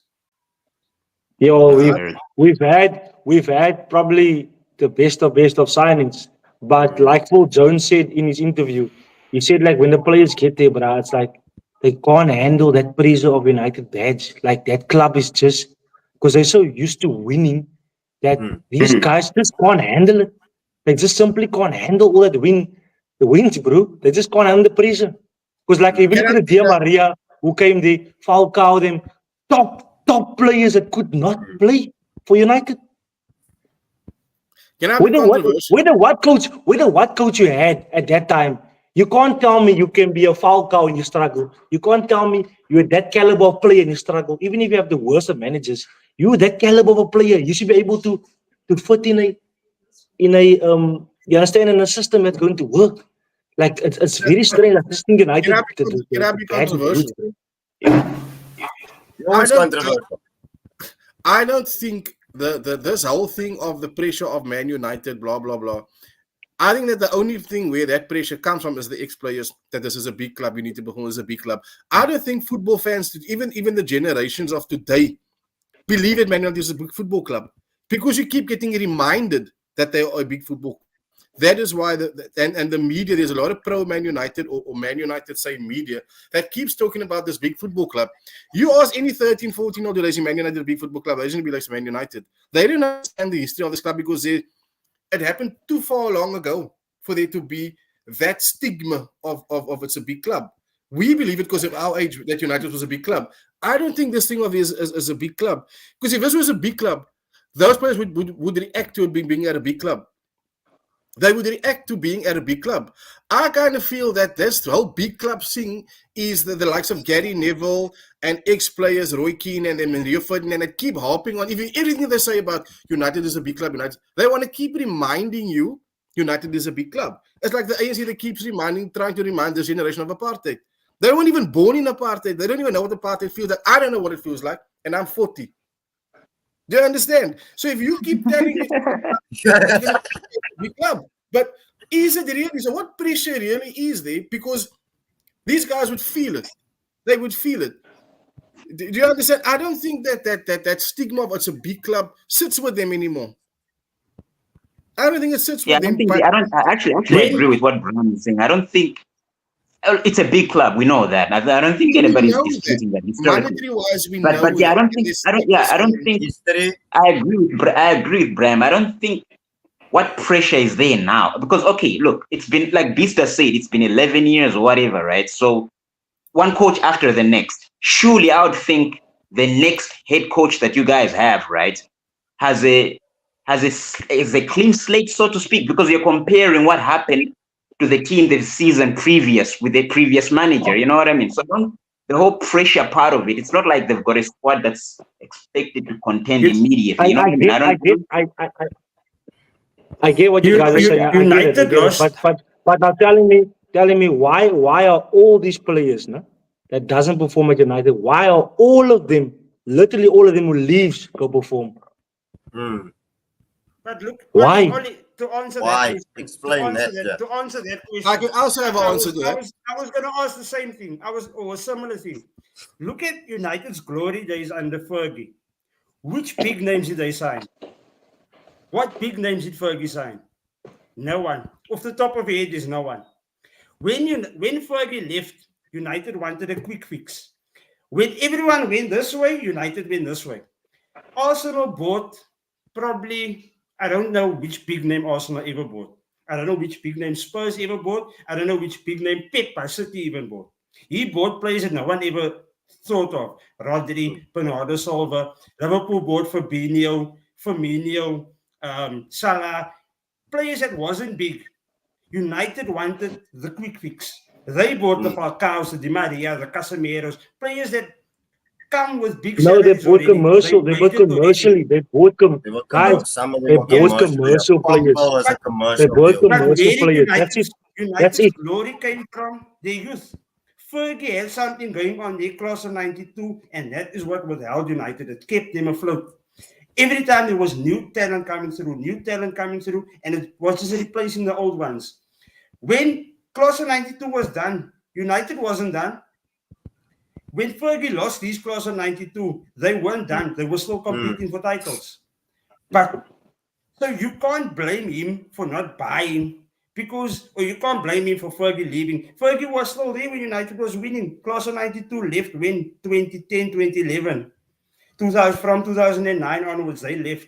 We've had probably the best of signings. But like Paul Jones said in his interview, he said like when the players get there, bro, it's like they can't handle that pressure of United badge. Like that club is just because they're so used to winning that these guys just can't handle it. They just simply can't handle all that the wins, bro. They just can't handle the pressure. Because like if you look at the Di Maria who came there, Falcao, them top players that could not play for United. Can I be controversial? Whether what coach you had at that time, you can't tell me you can be a Falcao and you struggle. You can't tell me you're that caliber of player and you struggle. Even if you have the worst of managers, you're that caliber of a player. You should be able to fit in a you understand, in a system that's going to work. Like it's very strange. I just think United Can I be controversial? Always controversial. I don't think this whole thing of the pressure of Man United, blah blah blah. I think that the only thing where that pressure comes from is the ex-players, that this is a big club, you need to perform as a big club. I don't think football fans, even the generations of today, believe that Man United is a big football club. Because you keep getting reminded that they are a big football club. That is why the media, there's a lot of pro-Man United or Man United say media that keeps talking about this big football club. You ask any 13, 14-year-old today, is Man United a big football club? They're going to be like Man United. They don't understand the history of this club because it happened too far long ago for there to be that stigma of it's a big club. We believe it because of our age that United was a big club. I don't think this thing of is a big club. Because if this was a big club, those players would react to it being at a big club. They would react to being at a big club. I kind of feel that this whole big club thing is the likes of Gary Neville and ex-players, Roy Keane and Rio Ferdinand, and keep harping on everything they say about United is a big club. United, they want to keep reminding you United is a big club. It's like the ANC that keeps trying to remind this generation of apartheid. They weren't even born in apartheid. They don't even know what apartheid feels like. I don't know what it feels like, and I'm 40. Do you understand? So if you keep telling me big club, but is it really? So what pressure really is there? Because these guys would feel it. They would feel it. Do you understand? I don't think that stigma of it's a big club sits with them anymore. I don't think it sits with them. I actually agree with what Brown is saying. I don't think it's a big club. We know that. I don't think anybody's disputing that. Monetary-wise, we know. But yeah, I don't think. I agree with Bram. I don't think what pressure is there now, because okay, look, it's been like Bista said, it's been 11 years or whatever, right? So one coach after the next. Surely, I would think the next head coach that you guys have, right, is a clean slate, so to speak, because you're comparing what happened to the team the season previous with the previous manager. You know what I mean? So the whole pressure part of it, it's not like they've got a squad that's expected to contend immediately. You know what I mean? I get what you guys are saying. United lost. But now telling me why are all these players that doesn't perform at United, why are all of them, literally all of them who leaves go perform? But look, why? To answer Why? that, Explain that. to answer that question, I can also have an answer to that. I was going to ask the same thing. Or a similar thing. Look at United's glory days under Fergie. Which big names did they sign? What big names did Fergie sign? No one. Off the top of your head, there's no one. When Fergie left, United wanted a quick fix. When everyone went this way, United went this way. Arsenal bought probably, I don't know which big name Arsenal ever bought. I don't know which big name Spurs ever bought. I don't know which big name Pep by City even bought. He bought players that no one ever thought of. Rodri, Bernardo Silva. Liverpool bought Fabinho, Firmino, Salah. Players that wasn't big. United wanted the quick fix. They bought the Falcaos, the Di Maria, the Casemiros. Players that come with big No, they salaries bought already. commercial. They bought commercially. They bought Some of They them bought commercial players. Pogba was a They commercial bought deal. But commercial where did players. That's it. United's it. glory came from their youth. Fergie had something going on their class of 92, and that is what held United. It kept them afloat. Every time there was new talent coming through, and it was just replacing the old ones. When class of 92 was done, United wasn't done. When Fergie lost these class of 92, they weren't done. They were still competing for titles. But so you can't blame him for not buying, or you can't blame him for Fergie leaving. Fergie was still there when United was winning. Class of 92 left when 2010, 2011. From 2009 onwards, they left.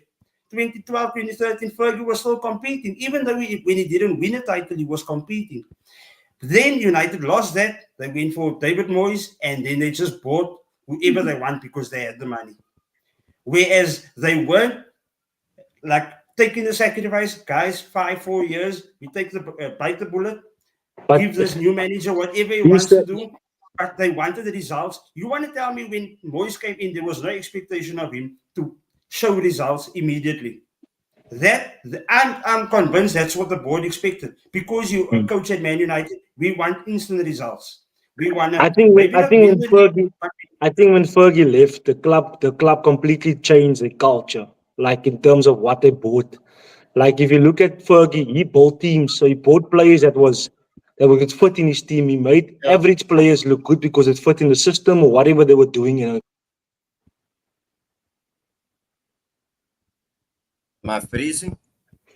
2012, 2013, Fergie was still competing. Even though when he didn't win a title, he was competing. Then United lost that. They went for David Moyes, and then they just bought whoever they want because they had the money. Whereas they weren't like taking the sacrifice, guys, 4 years, we take the bite the bullet, give this new manager whatever he wants to do. But they wanted the results. You want to tell me when Moyes came in, there was no expectation of him to show results immediately. I'm convinced that's what the board expected. Because you coach at Man United, we want instant results. We want. I think when Fergie left, the club completely changed the culture. Like in terms of what they bought. Like if you look at Fergie, he bought teams, so he bought players that would fit in his team. He made average players look good because it fit in the system or whatever they were doing. Am I freezing?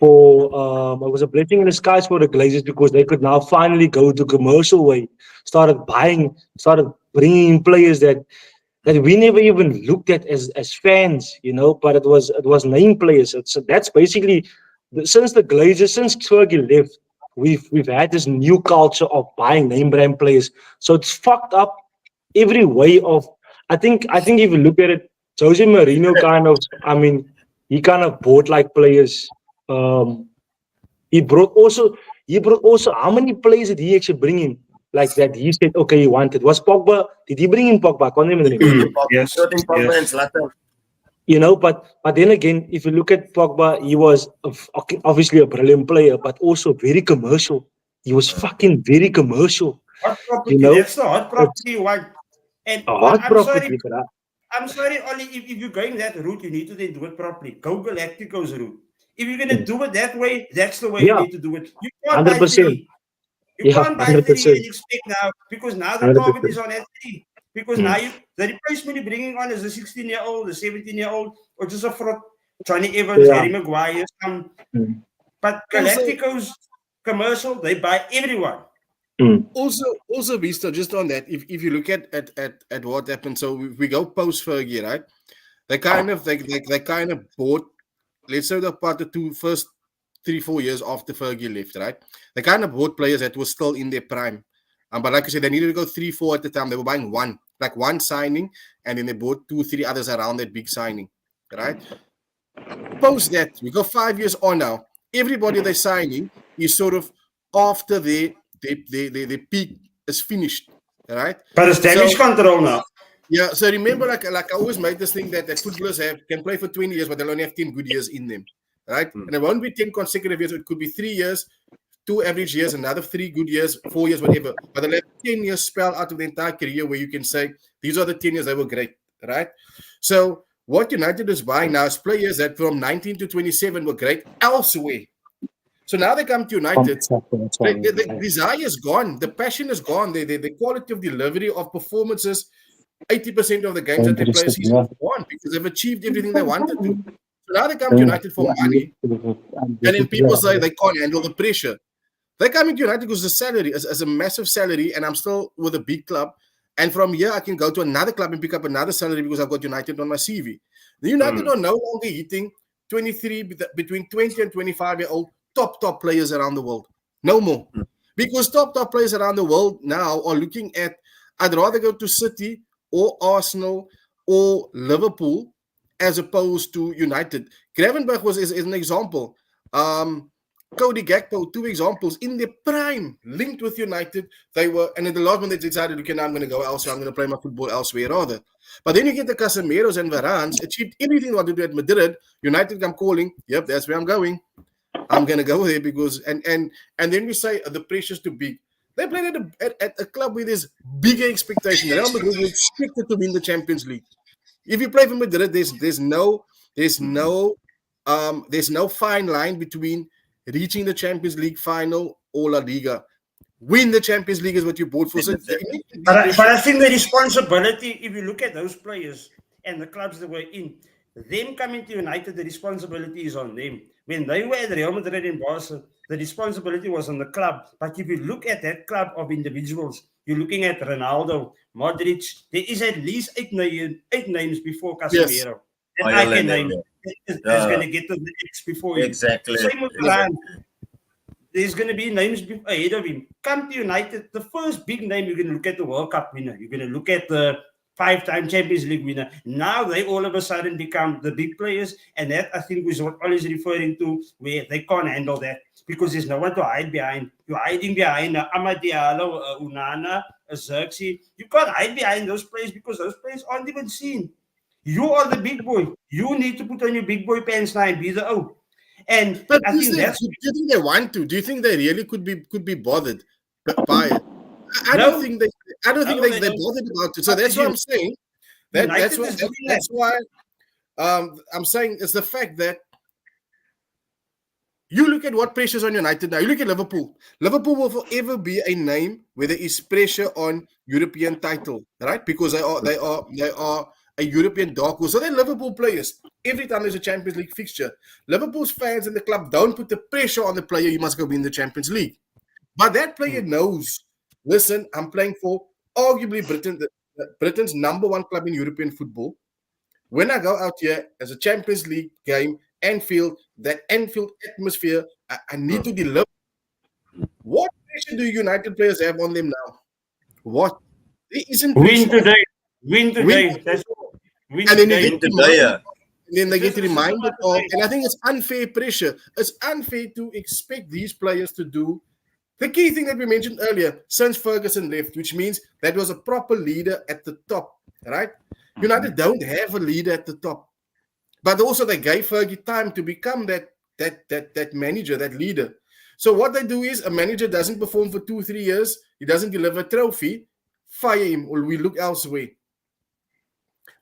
It was a blessing in disguise for the Glazers because they could now finally go the commercial way. Started bringing in players that we never even looked at as fans, but it was name players. So that's basically since Fergie left, we've had this new culture of buying name brand players. So it's fucked up every way of. I think if you look at it, Jose Mourinho kind of. I mean, he kind of bought like players. Um, he brought also. He brought also. How many players did he actually bring in? Like that, he said, okay, he wanted. Was Pogba? Did he bring in Pogba? I can't remember the name. Yes, Shooting Pogba and yes. Zlatan. But then again, if you look at Pogba, he was obviously a brilliant player, but also very commercial. He was fucking very commercial. Hot You property. know, That's the hot it's property you want. And a well, hot property, bro. I'm sorry, Ollie, if you're going that route, you need to then do it properly. Go Galactico's route. If you're gonna do it that way, that's the way you Yeah, need to do it. You can't buy 100%. three. You Yeah, can't buy three 100%. and expect now because now the target 100%. is on at three. Because now the replacement you're bringing on is a 16-year-old, a 17-year-old, or just a fraud. Johnny Evans, Yeah. Harry Maguire, some. Mm. But Also, Galactico's commercial, they buy everyone. Mm. also, Vista, just on that, if you look at what happened, so we go post Fergie, right? They kind of bought, let's say the part the first 3-4 years after Fergie left, right? They kind of bought players that were still in their prime. But like I said, they needed to go 3-4 at the time. They were buying one signing, and then they bought 2-3 others around that big signing, right? Post that, we go 5 years on now. Everybody they're signing is sort of after their peak is finished, right? But it's damage So control now. yeah, so remember, like I always make this thing that footballers can play for 20 years, but they'll only have 10 good years in them, right? And it won't be 10 consecutive years. It could be 3 years, 2 average years, another 3 good years, 4 years, whatever. But they'll have 10 years spell out of the entire career where you can say, these are the 10 years they were great, right? So what United is buying now is players that from 19 to 27 were great elsewhere. So now they come to United. The desire is gone. The passion is gone. The quality of delivery of performances, 80% of the games that they play is gone because they've achieved everything they wanted to. So now they come to United for money, and then people say they can't handle the pressure. They come into United because the salary is a massive salary, and I'm still with a big club. And from here, I can go to another club and pick up another salary because I've got United on my CV. The United are no longer hitting 23, between 20 and 25-year-old top players around the world. No more. Because top players around the world now are looking at, I'd rather go to City or Arsenal or Liverpool as opposed to United. Gravenberch is an example. Cody Gakpo, 2 examples in their prime, linked with United. They were, and in the last one they decided, okay, now I'm going to go elsewhere. I'm going to play my football elsewhere rather. But then you get the Casemiros and Varans, achieved everything they wanted to do at Madrid. United come calling, yep, that's where I'm going. I'm going to go there because, and then we say the pressure's too big. They played at a club with this bigger expectation. Real Madrid were expected to win the Champions League. If you play for Madrid, there's no fine line between reaching the Champions League final or La Liga. Win the Champions League is what you bought for. So but I think the responsibility, if you look at those players and the clubs that were in, them coming to United, the responsibility is on them. When they were at Real Madrid and Barca, the responsibility was on the club. But if you look at that club of individuals, you're looking at Ronaldo, Modric, there is at least eight names before Casemiro. That I can name. Is going to get to the X before him. Exactly. Same with Varane. There's going to be names ahead of him. Come to United, the first big name, you're going to look at the World Cup winner. You're going to look at the 5-time Champions League winner. Now they all of a sudden become the big players. And that, I think, is what Ollie's referring to, where they can't handle that because there's no one to hide behind. You're hiding behind Amad Diallo, Unana, Xerxes. You can't hide behind those players because those players aren't even seen. You are the big boy. You need to put on your big boy pants now and be the O. And but I think that's. Do you think they want to? Do you think they really could be bothered by it? I don't think they're bothered about it. So that's what I'm saying. That's why I'm saying it's the fact that you look at what pressure's on United now. You look at Liverpool. Liverpool will forever be a name where there is pressure on European title, right? Because they are a European dark horse. So they're Liverpool players. Every time there's a Champions League fixture, Liverpool's fans in the club don't put the pressure on the player. You must go win the Champions League. But that player knows, listen, I'm playing for arguably Britain's number 1 club in European football. When I go out here as a Champions League game, that Anfield atmosphere, I need to deliver. What pressure do United players have on them now? What? There isn't Win pressure. today. Win Win, today. That's all. Win and then you today. get Win today, reminded, yeah. and then they It's get just as simple reminded as of, today. and I think it's unfair pressure. It's unfair to expect these players to do the key thing that we mentioned earlier, since Ferguson left, which means that was a proper leader at the top, right? United don't have a leader at the top, but also they gave Fergie time to become that manager, that leader. So what they do is a manager doesn't perform for 2-3 years, he doesn't deliver a trophy, fire him or we look elsewhere.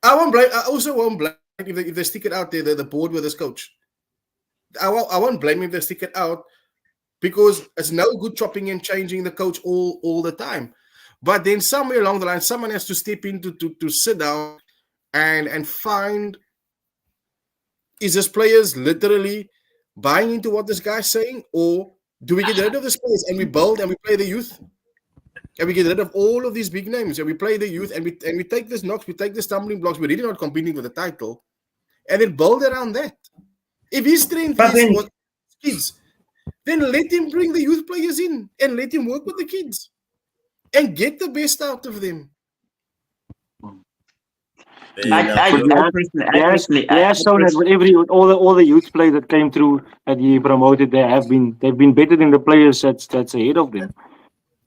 I won't blame. I also won't blame if they stick it out there. The board with this coach. I won't blame if they stick it out because it's no good chopping and changing the coach all the time. But then somewhere along the line, someone has to step in to sit down and find, is this players literally buying into what this guy's saying, or do we get rid of this players and we build and we play the youth? And we get rid of all of these big names and we play the youth and we take this knocks, we take the stumbling blocks, we're really not competing for the title, and then build around that. If his strength But is then, what kids, then let him bring the youth players in and let him work with the kids and get the best out of them. He has shown that with all the youth players that came through that he promoted, they've been better than the players that's ahead of them.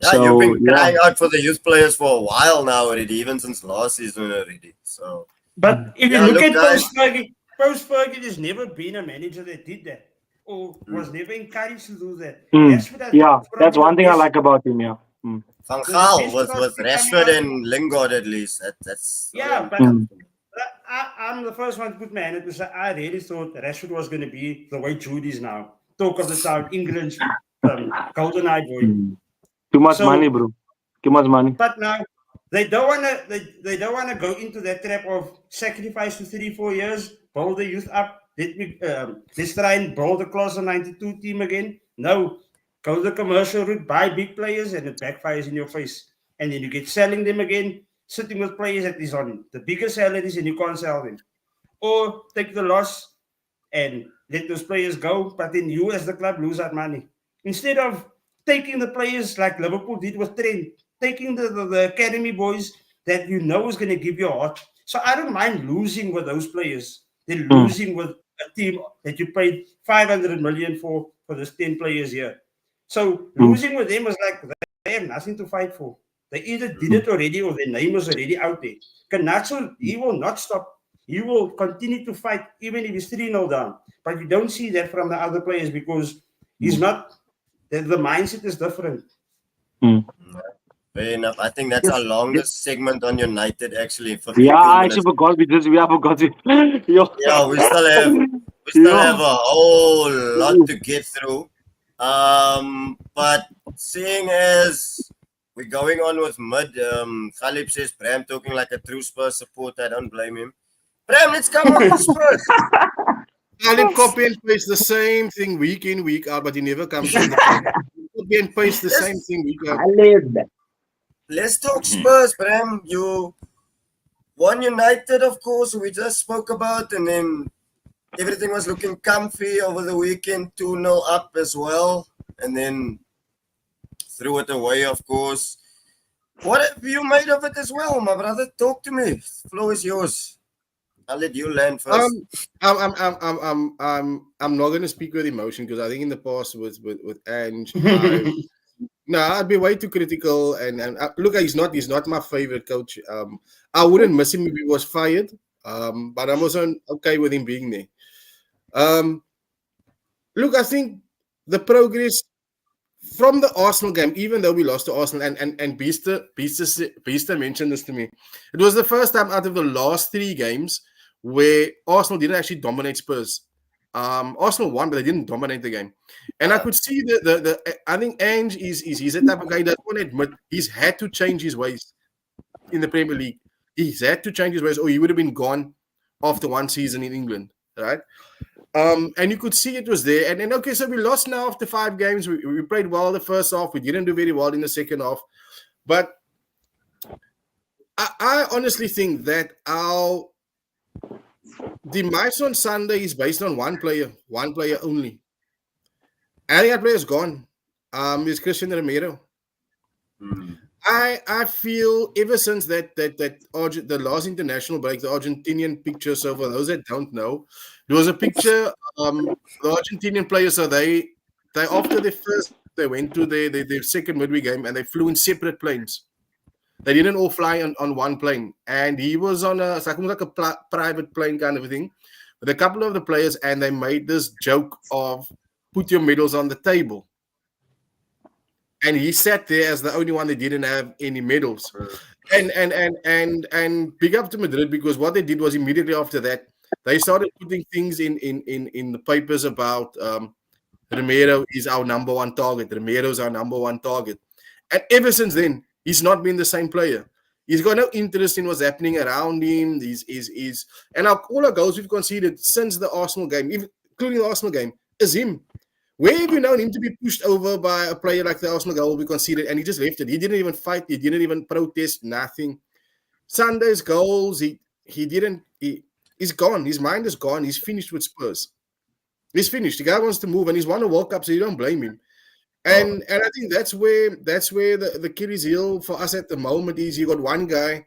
Yeah, So, you've been yeah. crying out for the youth players for a while now already, even since last season already. So but if Yeah, you look look, at guys. post-Fergie, there's never been a manager that did that or was never encouraged to do that. Mm. Rashford has Yeah, that's probably one thing I the like about him. Yeah. Mm. Van The Gaal best with prospect coming Rashford out. and Lingard at least. That's Yeah, all but Mm. I'm the first one to put my hand up to say I really thought Rashford was going to be the way Judy's now. Talk of the town, England's golden eye boy. Mm. Too much So- money, bro. Too much money. But now they don't want to. They don't want to go into that trap of sacrifice for 3-4 years, build the youth up. Let's try and build a class of '92 team again. No, go the commercial route, buy big players, and it backfires in your face. And then you get selling them again, sitting with players that is on the biggest salaries, and you can't sell them. Or take the loss and let those players go, but then you as the club lose that money. Instead of taking the players like Liverpool did with Trent, taking the academy boys that you know is going to give you a heart. So I don't mind losing with those players than losing with a team that you paid 500 million for those 10 players here. So losing with them was like they have nothing to fight for. They either did it already or their name was already out there. Canacho, he will not stop. He will continue to fight even if he's 3-0 down. But you don't see that from the other players because he's not, the mindset is different. fair enough. I think that's our longest segment on United actually. 52 Yeah, I minutes. actually forgot because we have forgot it. Yo. Yeah, we still have a whole lot to get through. But seeing as we're going on with mid, Khalib says Bram talking like a true Spurs supporter. I don't blame him. Bram, let's come on to Spurs. I'll copy and paste the same thing week in, week out, but he never comes on the podcast. Copy and paste the same thing week out. Let's talk Spurs, Bram. You won United, of course, we just spoke about, and then everything was looking comfy over the weekend, 2-0 up as well, and then threw it away, of course. What have you made of it as well, my brother? Talk to me. The floor is yours. I'll let you land first. I'm not going to speak with emotion because I think in the past with Ange, I'd be way too critical. And look, he's not my favorite coach. I wouldn't miss him if he was fired. But I'm also okay with him being there. Look, I think the progress from the Arsenal game, even though we lost to Arsenal, and Beaster mentioned this to me, it was the first time out of the last 3 games where Arsenal didn't actually dominate Spurs. Arsenal won, but they didn't dominate the game. And I could see I think Ange he's the type of guy that doesn't want to admit he's had to change his ways in the Premier League. He's had to change his ways, or he would have been gone after 1 season in England, right? And you could see it was there. And then, okay, so we lost now after 5 games. We played well the first half. We didn't do very well in the second half. But I honestly think that our demise on Sunday is based on one player only. And that player is gone. is Christian Romero. Hmm. I feel ever since the last international break, the Argentinian picture. So for those that don't know, there was a picture. The Argentinian players. So they after their first game, they went to their second midweek game and they flew in separate planes. They didn't all fly on one plane, and he was on a it's like a private plane kind of thing with a couple of the players, and they made this joke of put your medals on the table. And he sat there as the only one that didn't have any medals. And big up to Madrid, because what they did was immediately after that they started putting things in the papers about Romero is our number one target. Romero is our number one target. And ever since then, he's not been the same player. He's got no interest in what's happening around him. And all our goals we've conceded since the Arsenal game, even including the Arsenal game, is him. Where have you known him to be pushed over by a player like the Arsenal goal we conceded, and he just left it? He didn't even fight. He didn't even protest. Nothing. Sunday's goals, he's gone. His mind is gone. He's finished with Spurs. He's finished. The guy wants to move, and he's won a World Cup, so you don't blame him. And I think that's where the Achilles heel for us at the moment is. You got one guy,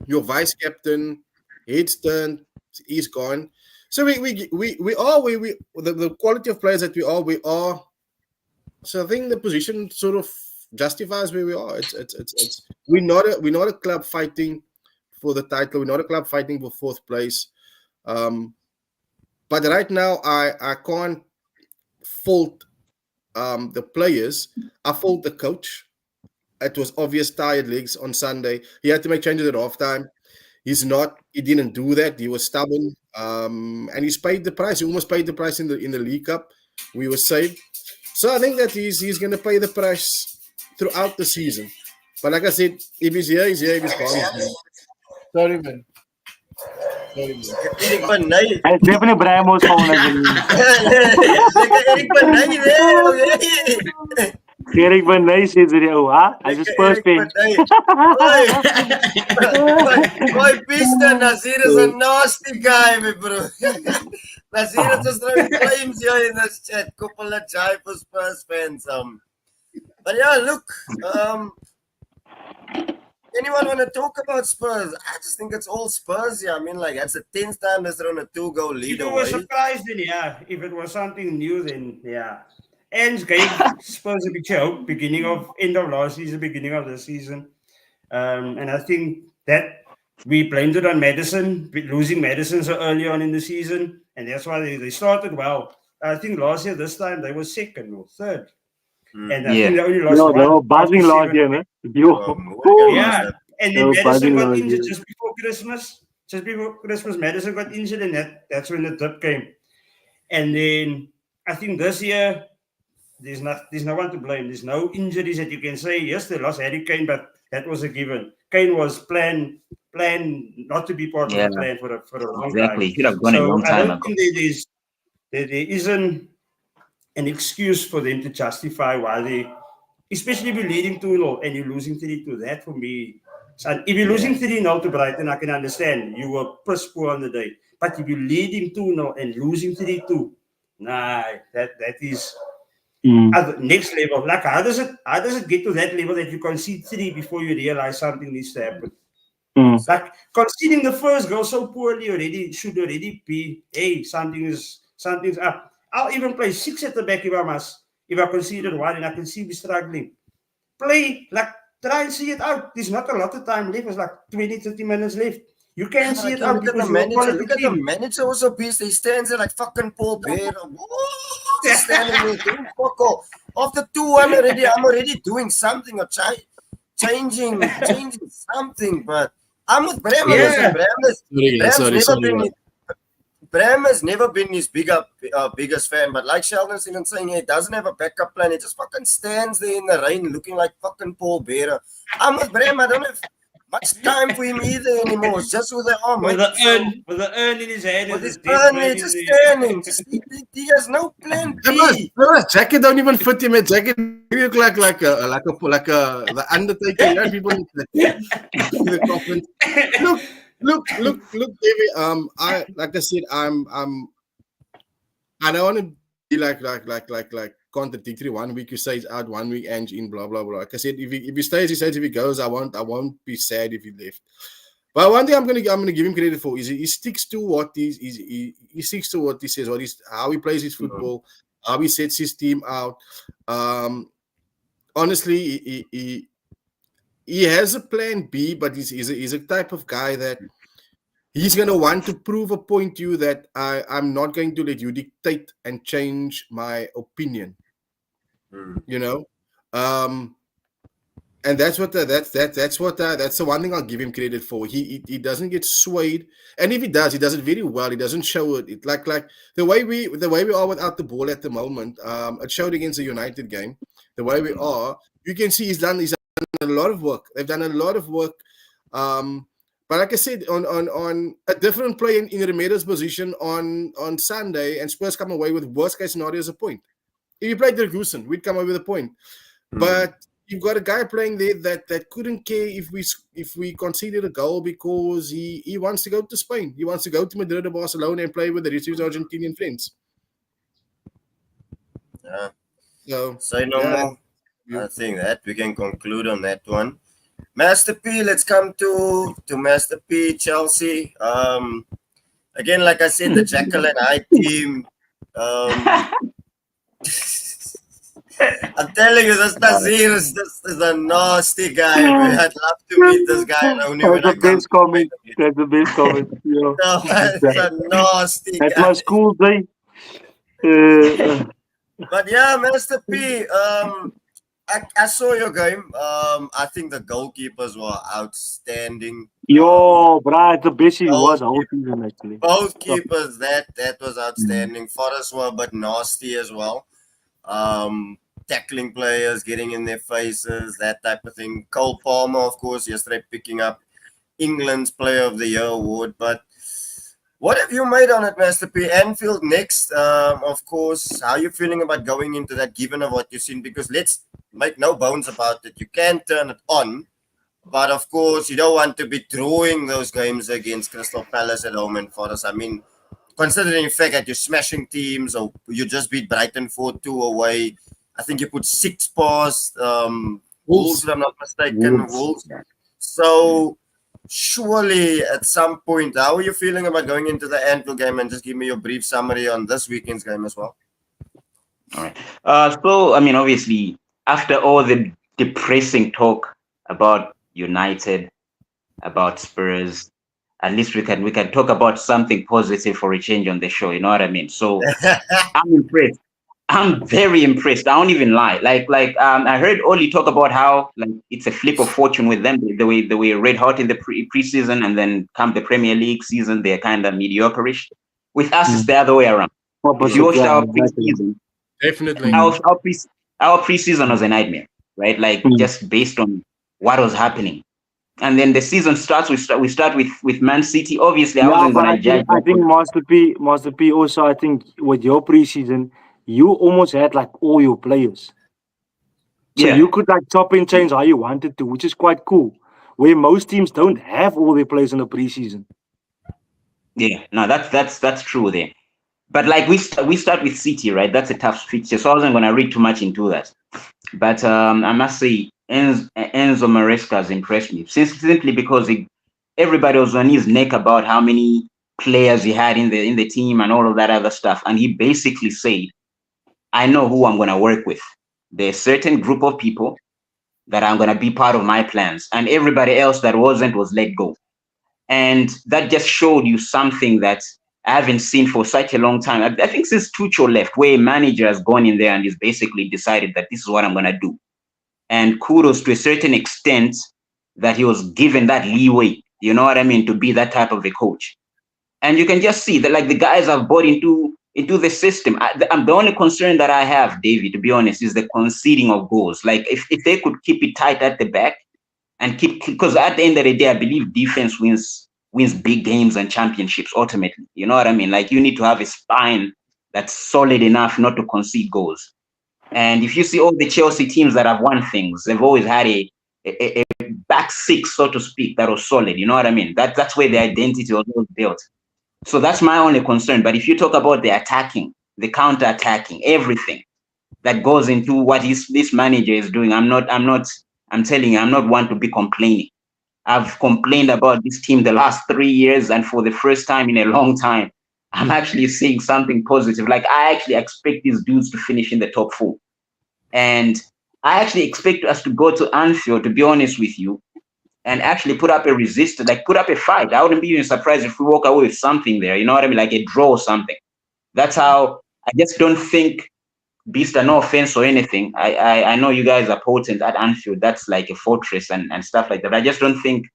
your vice captain, head's turned, he's gone. So we are the quality of players that we are. So I think the position sort of justifies where we are. It's we're not a club fighting for the title. We're not a club fighting for fourth place. But right now I can't fault the players. I fault the coach. It was obvious tired legs on Sunday. He had to make changes at halftime. He didn't do that. He was stubborn. And he's paid the price. He almost paid the price in the League Cup. We were saved. So I think that he's going to pay the price throughout the season. But like I said, if he's here, he's here. If he's gone, he's gone. Sorry, man. Erik van Nij. Hij is definitely Brahmo's phone. Erik van Nij weer. Erik van Nij zit er, huh? Hij is een Spurs fan. Boy, Pista, Nazir is a nasty guy, my bro. Nazir just throwing flames here in this chat. Couple of chai for Spurs fans. But yeah, look. Anyone want to talk about Spurs? I just think it's all Spurs. Yeah, I mean, like that's the 10th time they're on a 2-goal lead. If it was surprised, then yeah. If it was something new, then yeah. Ends gave Spurs a big hope. End of last season, beginning of this season, and I think that we blamed it on Madison, losing Madison so early on in the season, and that's why they started well. I think last year, this time they were second or third. And I think they only lost one. Buzzing last year, man. Yeah, and then Madison got injured just before Christmas. Just before Christmas, Madison got injured, and that's when the dip came. And then I think this year, there's no one to blame. There's no injuries that you can say, yes, they lost Harry Kane, but that was a given. Kane was planned not to be part of the plan for a long time. Exactly. Should have gone a long time ago. I don't think there isn't an excuse for them to justify why they, especially if you're leading 2-0 and you're losing 3-2. That for me, so if you're losing 3-0 to Brighton, I can understand. You were piss poor on the day. But if you're leading 2-0 and losing 3-2, nah, that is at the next level. Like how does it get to that level that you concede 3 before you realize something needs to happen? Like conceding the first goal so poorly should already be, hey, something's up. I'll even play 6 at the back if I conceded 1 and I can see me struggling. Play, like, try and see it out. There's not a lot of time left. It's like 20, 30 minutes left. You can see it out. Look at the manager also, beast. He stands there like fucking Paul Bear. Just standing there doing fuck all. After 2-1 I'm already doing something or changing something. But I'm with Bram. Bram has never been his biggest fan, but like Sheldon's even saying, he doesn't have a backup plan. He just fucking stands there in the rain looking like fucking Paul Bearer. I'm with Bram. I don't have much time for him either anymore. It's just with the arm. With the urn in his head. With his urn, he's just standing. He has no plan B. His jacket don't even fit him. His jacket look like the Undertaker. You know, people in the coffin. Look, David. I don't want to be like contradictory. 1 week you say he's out, 1 week Ange in, blah blah blah. Like I said, if he stays, he stays. If he goes, I won't be sad if he left. But one thing I'm gonna give him credit for is he sticks to what he sticks to what he says, how he plays his football, how he sets his team out. Honestly, he has a plan B, but he's a type of guy that he's going to want to prove a point to you that I'm not going to let you dictate and change my opinion. You know, and that's the one thing I'll give him credit for. He doesn't get swayed, and if he does it very well. He doesn't show it. It like the way we are without the ball at the moment. It showed against the United game. The way we are, you can see he's done a lot of work. They've done a lot of work. But like I said, on a different play in Remedo's position on Sunday, and Spurs come away with worst case scenario as a point. If you played the Goosen, we'd come away with a point. But you've got a guy playing there that couldn't care if we conceded a goal because he wants to go to Spain. He wants to go to Madrid or Barcelona and play with the rest of his Argentinian friends. Yeah. So say no more. I think that we can conclude on that one. Master P, let's come to Master P, Chelsea. Again, like I said, the Jekyll and Hyde team. I'm telling you, this Nazir is a nasty guy. I'd love to meet this guy. That's the best comment. That's the best comment. No, it's a nasty guy. At my school day. But yeah, Master P, I saw your game. I think the goalkeepers were outstanding. Yo, bro, the best he was whole season actually. Both keepers, that was outstanding. Forrest were a bit nasty as well. Tackling players, getting in their faces, that type of thing. Cole Palmer, of course, yesterday picking up England's Player of the Year award. But what have you made on it, Master P? Anfield next, of course. How are you feeling about going into that, given of what you've seen? Because let's make no bones about it. You can turn it on, but of course, you don't want to be drawing those games against Crystal Palace at home and Forest. I mean, considering the fact that you're smashing teams, or you just beat Brighton 4-2 away. I think you put 6 past Wolves, if I'm not mistaken. Wolves. So surely at some point, how are you feeling about going into the Anfield game? And just give me your brief summary on this weekend's game as well. All right. So, I mean, obviously, after all the depressing talk about United, about Spurs, at least we can talk about something positive for a change on the show. You know what I mean? So I'm impressed. I'm very impressed. I don't even lie. I heard Oli talk about how it's a flip of fortune with them. The way red hot in the preseason, and then come the Premier League season, they're kind of mediocre-ish. With us, it's the other way around. If you watched our preseason, definitely our preseason was a nightmare, right? Just based on what was happening. And then the season starts. We start with Man City. Obviously, I wasn't going to judge. I think Master P also. I think with your preseason, you almost had all your players. So you could chop and change how you wanted to, which is quite cool. Where most teams don't have all their players in the preseason. Yeah, no, that's true there. But we start with City, right? That's a tough fixture, so I wasn't going to read too much into that. But I must say, Enzo Maresca has impressed me simply because everybody was on his neck about how many players he had in the team and all of that other stuff, and he basically said, I know who I'm going to work with. There's a certain group of people that I'm going to be part of my plans, and everybody else that wasn't was let go. And that just showed you something that I haven't seen for such a long time. I think since Tuchel left, where a manager has gone in there and he's basically decided that this is what I'm going to do. And kudos to a certain extent that he was given that leeway, you know what I mean, to be that type of a coach. And you can just see that the guys have bought into the system. The only concern that I have, David, to be honest, is the conceding of goals. If they could keep it tight at the back and because at the end of the day, I believe defense wins big games and championships ultimately. You know what I mean? You need to have a spine that's solid enough not to concede goals. And if you see all the Chelsea teams that have won things, they've always had a back six, so to speak, that was solid. You know what I mean? That's where the identity was built. So that's my only concern. But if you talk about the attacking, the counter-attacking, everything, that goes into what this manager is doing. I'm telling you, I'm not one to be complaining. I've complained about this team the last 3 years, and for the first time in a long time, I'm actually seeing something positive. Like, I actually expect these dudes to finish in the top 4. And I actually expect us to go to Anfield, to be honest with you, and actually put up a resistance, like put up a fight. I wouldn't be even surprised if we walk away with something there. You know what I mean? Like a draw or something. That's how I just don't think, Beast, no offense or anything. I know you guys are potent at Anfield. That's like a fortress and stuff like that. But I just don't think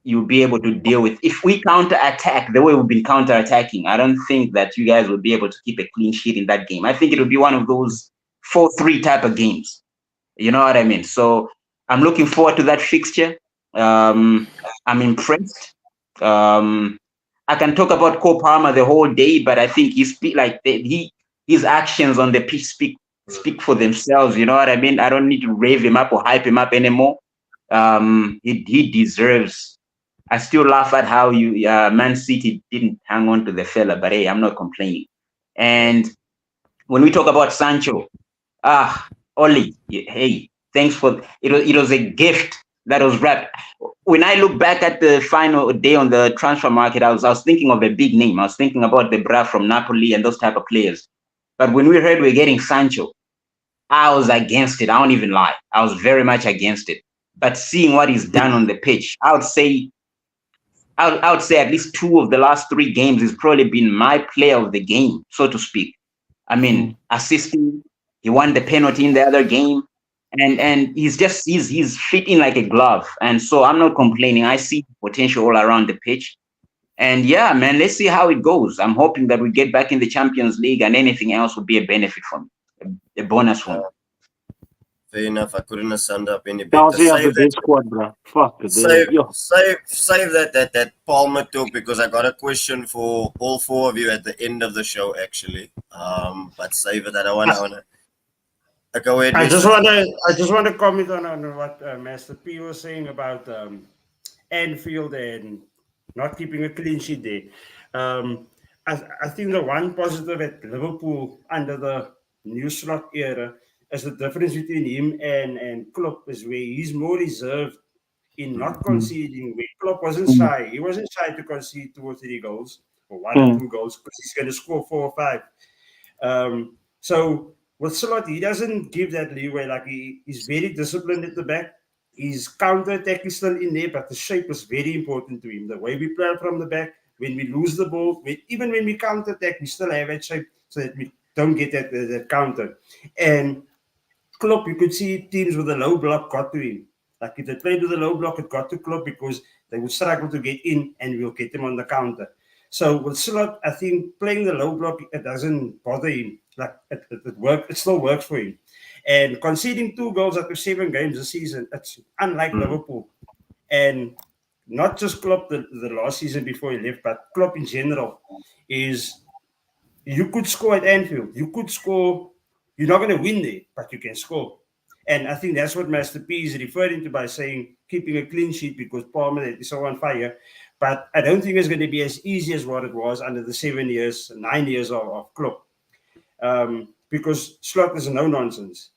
you'll be able to deal with, if we counter attack the way we've been counter attacking. I don't think that you guys will be able to keep a clean sheet in that game. I think it'll be one of those 4-3 type of games. You know what I mean? So I'm looking forward to that fixture. I'm impressed. I can talk about Cole Palmer the whole day, but I think his actions on the pitch speak for themselves. You know what I mean? I don't need to rave him up or hype him up anymore. He deserves. I still laugh at how Man City didn't hang on to the fella, but hey, I'm not complaining. And when we talk about Sancho, Oli, hey, thanks for it. It was a gift that was wrapped. When I look back at the final day on the transfer market, I was thinking of a big name. I was thinking about the Bra from Napoli and those type of players. But when we heard we're getting Sancho, I was against it. I won't even lie. I was very much against it. But seeing what he's done on the pitch, I would say at least 2 of the last 3 games has probably been my player of the game, so to speak. I mean, assisting, he won the penalty in the other game, and he's fitting like a glove. And so I'm not complaining. I see potential all around the pitch. And yeah, man, let's see how it goes. I'm hoping that we get back in the Champions League, and anything else will be a benefit from a bonus for me. Fair enough. I couldn't have summed up any better. Chelsea have the best squad, bro. Fuck. Save that Palmer talk, because I got a question for all 4 of you at the end of the show, actually. But save it. I don't want to. Go ahead. I just want to comment on what Master P was saying about Anfield and not keeping a clean sheet there. I think the one positive at Liverpool under the new Slot era is the difference between him and Klopp is where he's more reserved in not conceding. Where Klopp wasn't shy. He wasn't shy to concede 2 or 3 goals or 1 or 2 goals because he's going to score 4 or 5. So with Slot, he doesn't give that leeway. Like he's very disciplined at the back. His counter attack is still in there, but the shape is very important to him. The way we play from the back, when we lose the ball, even when we counter attack, we still have that shape so that we don't get that counter. And Klopp, you could see teams with a low block got to him. Like if they played with a low block, it got to Klopp because they would struggle to get in and we'll get them on the counter. So with Slot, I think playing the low block, it doesn't bother him. Like it works, it still works for him. And conceding 2 goals after 7 games this season, it's unlike Liverpool. And not just Klopp the last season before he left, but Klopp in general is you could score at Anfield. You could score. You're not going to win there, but you can score. And I think that's what Master P is referring to by saying keeping a clean sheet because Palmer is so on fire. But I don't think it's going to be as easy as what it was under the 9 years of Klopp. Because Slot is no nonsense.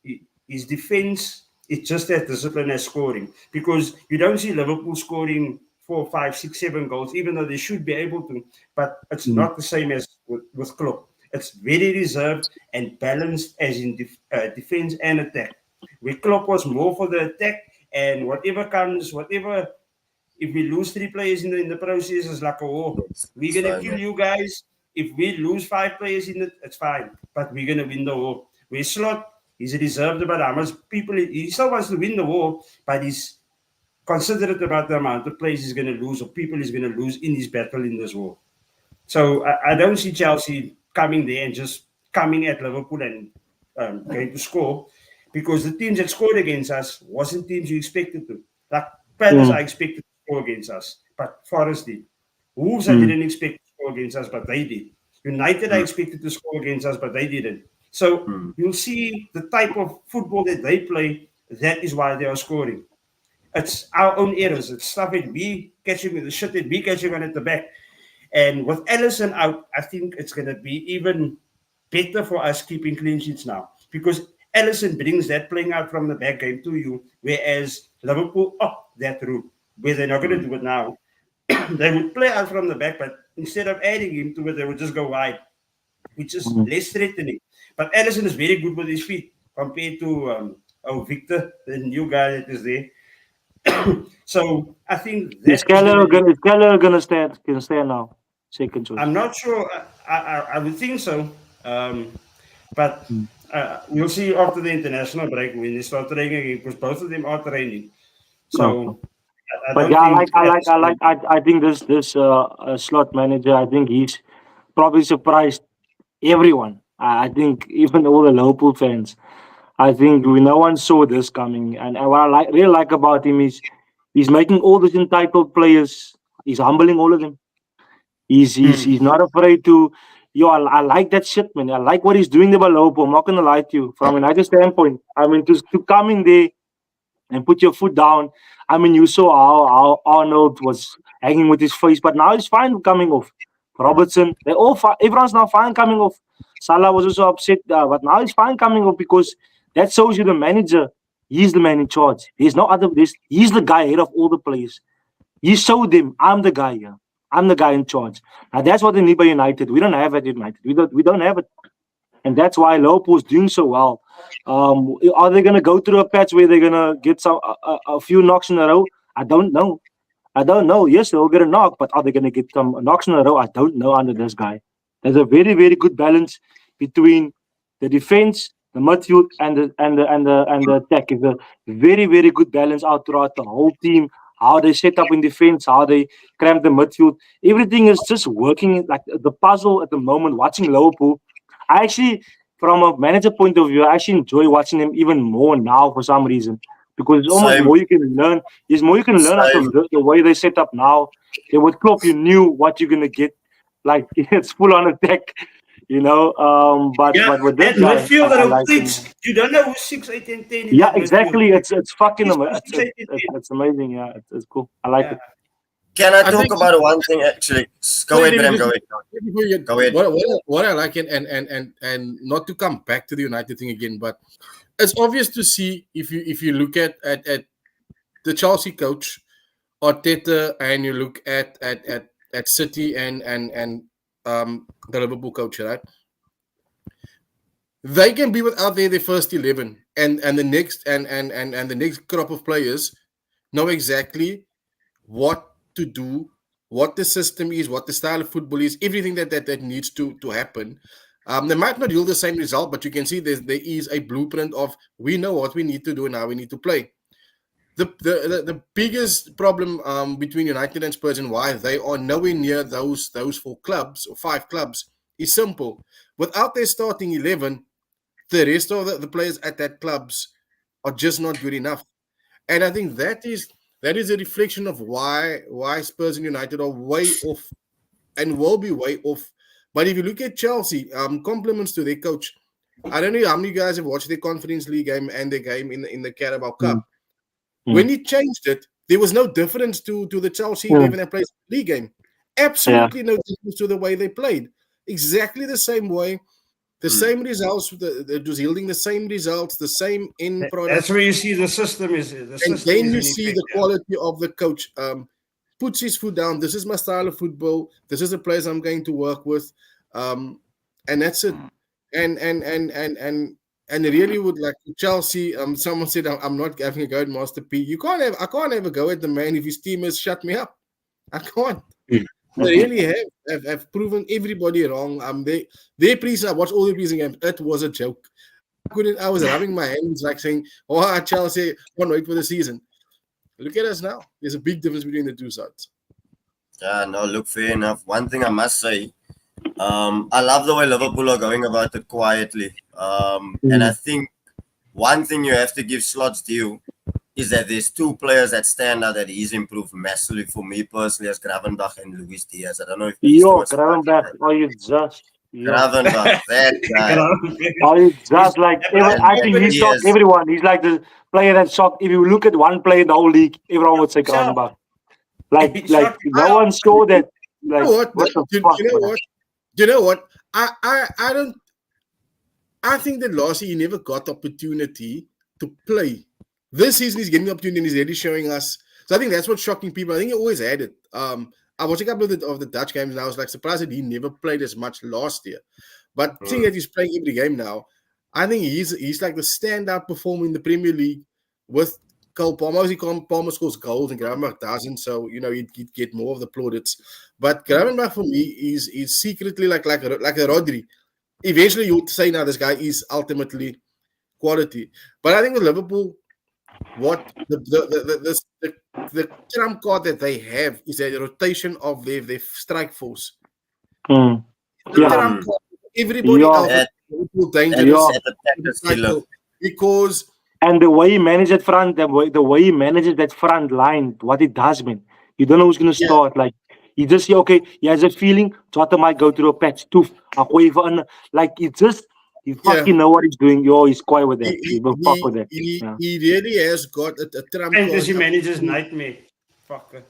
His defense is just as disciplined as scoring. Because you don't see Liverpool scoring 4, 5, 6, 7 goals, even though they should be able to. But it's not the same as with Klopp. It's very reserved and balanced as in defense and attack. Where Klopp was more for the attack, and whatever comes, if we lose 3 players in the process, it's like, we're going to kill you guys. If we lose 5 players in it, it's fine. But we're going to win the war. Where Slot, he's reserved about how much people, he still wants to win the war, but he's considerate about the amount of players he's going to lose or people he's going to lose in his battle in this war. So I don't see Chelsea coming there and just coming at Liverpool and going to score, because the teams that scored against us wasn't teams you expected to. Like Palace, I expected to score against us, but Forest did. Wolves, I didn't expect to score against us, but they did. United, I expected to score against us, but they didn't. So you'll see the type of football that they play. That is why they are scoring. It's our own errors. It's stuff that we catching with the shit that we catching on at the back. And with Alisson out, I think it's going to be even better for us keeping clean sheets now. because Ellison brings that playing out from the back game to you, whereas Liverpool opt that route, where they're not going to do it now. They would play out from the back, but instead of adding him to it, they would just go wide, which is less threatening. But Ellison is very good with his feet compared to Victor, the new guy that is there. So I think that Is Keller gonna stay now? Second choice. I'm not sure. I would think so. But we'll see after the international break when they start training again, because both of them are training. So I But don't yeah, think I think this slot manager, I think he's probably surprised everyone. I think even all the Liverpool fans. I think no one saw this coming. And what I really like about him is he's making all these entitled players. He's humbling all of them. He's not afraid to. Yo, I like that shit, man. I like what he's doing there by Liverpool. I'm not gonna lie to you. From a United standpoint, I mean, to come in there and put your foot down. I mean, you saw how Arnold was hanging with his face, but now he's fine coming off. Robertson, they all everyone's now fine coming off. Salah was also upset, but now he's fine coming off because that shows you the manager. He's the man in charge. There's no other. He's the guy head of all the players. He showed them, I'm the guy here. I'm the guy in charge. Now that's what they need by United. We don't have it at United. We don't have it. And that's why Liverpool's doing so well. Are they going to go through a patch where they're going to get a few knocks in a row? I don't know. Yes, they'll get a knock, but are they going to get some knocks in a row? I don't know under this guy. There's a very, very good balance between the defense, the midfield, and the attack. It's a very, very good balance out throughout the whole team. How they set up in defense, how they cramp the midfield. Everything is just working like the puzzle at the moment. Watching Liverpool, I actually, from a manager point of view, I actually enjoy watching them even more now for some reason. Because there's almost more you can learn. There's more you can learn out of the way they set up now. They would Klopp, you knew what you're gonna get. Like it's full on attack, you know. But with this guy, midfielder like six, you don't know who's 6, 8, and 10. Yeah, exactly. It's fucking He's it's amazing. Yeah, it's cool. I like it. Can I talk about one thing actually? Go ahead, Bram. Go ahead. Go ahead. What I like and not to come back to the United thing again, but it's obvious to see if you look at the Chelsea coach Arteta and you look at City and the Liverpool coach, right? They can be without their first 11, and the next and the next crop of players know exactly what to do, what the system is, what the style of football is, everything that needs to happen. They might not yield the same result, but you can see there is a blueprint of we know what we need to do and how we need to play. The biggest problem between United and Spurs and why they are nowhere near those 4 clubs or 5 clubs is simple. Without their starting 11, the rest of the players at that clubs are just not good enough. And I think that is a reflection of why Spurs and United are way off and will be way off. But if you look at Chelsea, compliments to their coach. I don't know how many guys have watched their Conference League game and the game in the Carabao Cup. When he changed it, there was no difference to the Chelsea 11 that plays the league game. Absolutely no difference to the way they played. Exactly the same way. The same results. It was yielding the same results, the same end product. That's where you see the system is. And then you see the quality of the coach. Puts his foot down. This is my style of football. This is the players I'm going to work with, and that's it. And really would like Chelsea. Someone said I'm not having a go at Master P. I can't have a go at the man if his team has shut me up. I can't. They really have proven everybody wrong. Their preseason, I watched all the preseason games. It was a joke. I was rubbing my hands like saying, "Oh, Chelsea, can't wait for the season." Look at us now. There's a big difference between the two sides. Yeah, no, look, fair enough. One thing I must say, I love the way Liverpool are going about it quietly. And I think one thing you have to give Slots due is that there's 2 players that stand out that he's improved massively for me personally as Gravenbach and Luis Diaz. I don't know if Gravenbach, are you just Gravenbach, that guy. Are you just like I think he shocked everyone. He's like the player that shocked. If you look at one player in the whole league, everyone would say Gravenbach. Like no one saw that. Like, you know what? I I think that last year he never got the opportunity to play. This season he's getting the opportunity and he's already showing us. So I think that's what's shocking people. I think he always had it. I watched a couple of the Dutch games and I was like surprised that he never played as much last year. But seeing that he's playing every game now, I think he's like the standout performer in the Premier League with Cole Palmer. Obviously, Palmer scores goals and Gravenberch doesn't, so he'd get more of the plaudits. But Gravenberch for me is secretly like a Rodri. Eventually, you would say now this guy is ultimately quality. But I think with Liverpool, what the trump card that they have is a rotation of their strike force. Mm. The Yeah. trump card, everybody Yeah. else That- is Liverpool that dangerous is the tactics killer. because And the way he managed that front, the way he manages that front line, what it does, man. You don't know who's gonna Yeah. start. Like he just okay, he has a feeling Jota might go through a patch too. Like he fucking know what he's doing. Yo, he's quiet with that. He will fuck with that. Yeah. he really has got a trump Fantasy card. manager's nightmare. Fucker.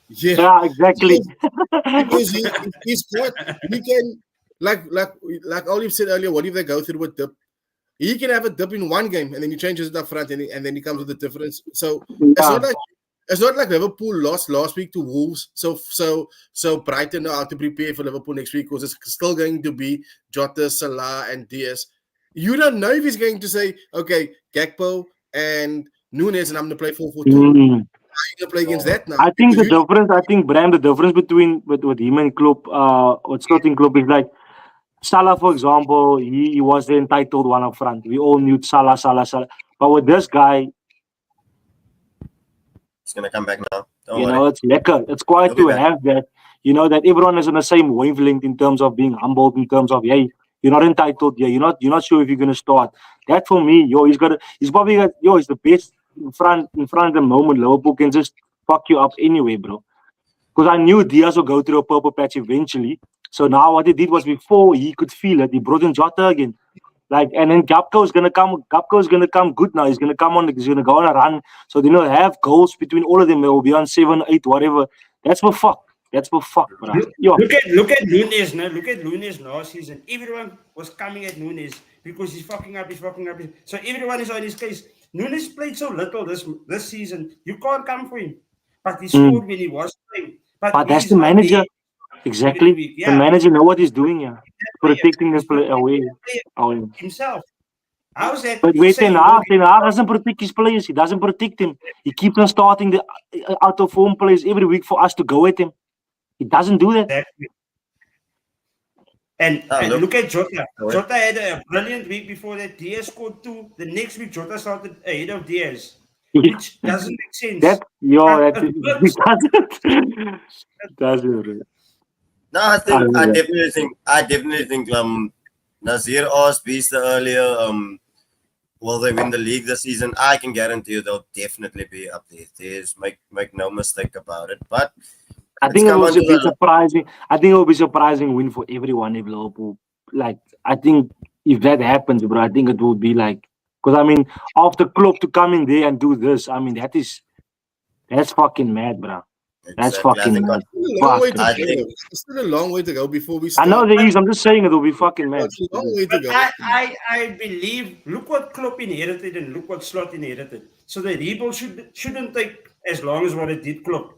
Yeah, Yeah, exactly. because he's got he can like Olive said earlier. What if they go through a dip? He can have a dip in one game and then he changes it up front and then he comes with a difference. So it's not like Liverpool lost last week to Wolves. So Brighton know how to prepare for Liverpool next week because it's still going to be Jota, Salah, and Diaz. You don't know if he's going to say, okay, Gakpo and Nunes, and I'm going to play 4-4-2. Mm. How are you going to play against that now? I think Because Bram, the difference between with him and Klopp, with Scotting Klopp is like Salah, for example, he was the entitled one up front. We all knew Salah. But with this guy, It's gonna come back now. Don't you worry. know, it's lekker. It's quite He'll to be back. have that, you know, that everyone is on the same wavelength in terms of being humbled, in terms of, hey, you're not entitled, yeah, you're not sure if you're gonna start. That for me, he's the best in front at the moment. Liverpool can just fuck you up anyway, bro. Because I knew Diaz would go through a purple patch eventually. So now what he did was before he could feel it, he brought in Jota again. Like, and then Gapco is gonna come good now. He's gonna go on a run. So they'll have goals between all of them. They will be on 7, 8, whatever. That's for fuck, bro. Yo, Look at Nunes now. Look at Nunes last season. Everyone was coming at Nunes because he's fucking up. So everyone is on his case. Nunes played so little this season. You can't come for him. But he scored when he was playing. but that's he's the not manager. there Exactly. every week. The manager know what he's doing, yeah. Protecting the player away. Himself. How's that? But you wait, say Ten Hag doesn't protect his players. He doesn't protect him. He keeps on starting the out of form players every week for us to go at him. He doesn't do that. Exactly. And look at Jota. Jota had a brilliant week before that. Diaz scored 2. The next week, Jota started ahead of Diaz, which doesn't make sense. That doesn't. No, I definitely think Nazir asked Beast earlier, will they win the league this season? I can guarantee you they'll definitely be up there. There's make no mistake about it. But I think it will be surprising. I think it will be surprising win for everyone if Liverpool. Like, I think if that happens, bro, I think it will be like, because I mean, after Klopp to come in there and do this, I mean, that's fucking mad, bro. That's fucking mad. It's still a long way to go before we start. I know there is. I'm just saying it will be fucking mad. It's a long way to go. I believe, look what Klopp inherited and look what Slot inherited. So the rebuild shouldn't take as long as what it did Klopp.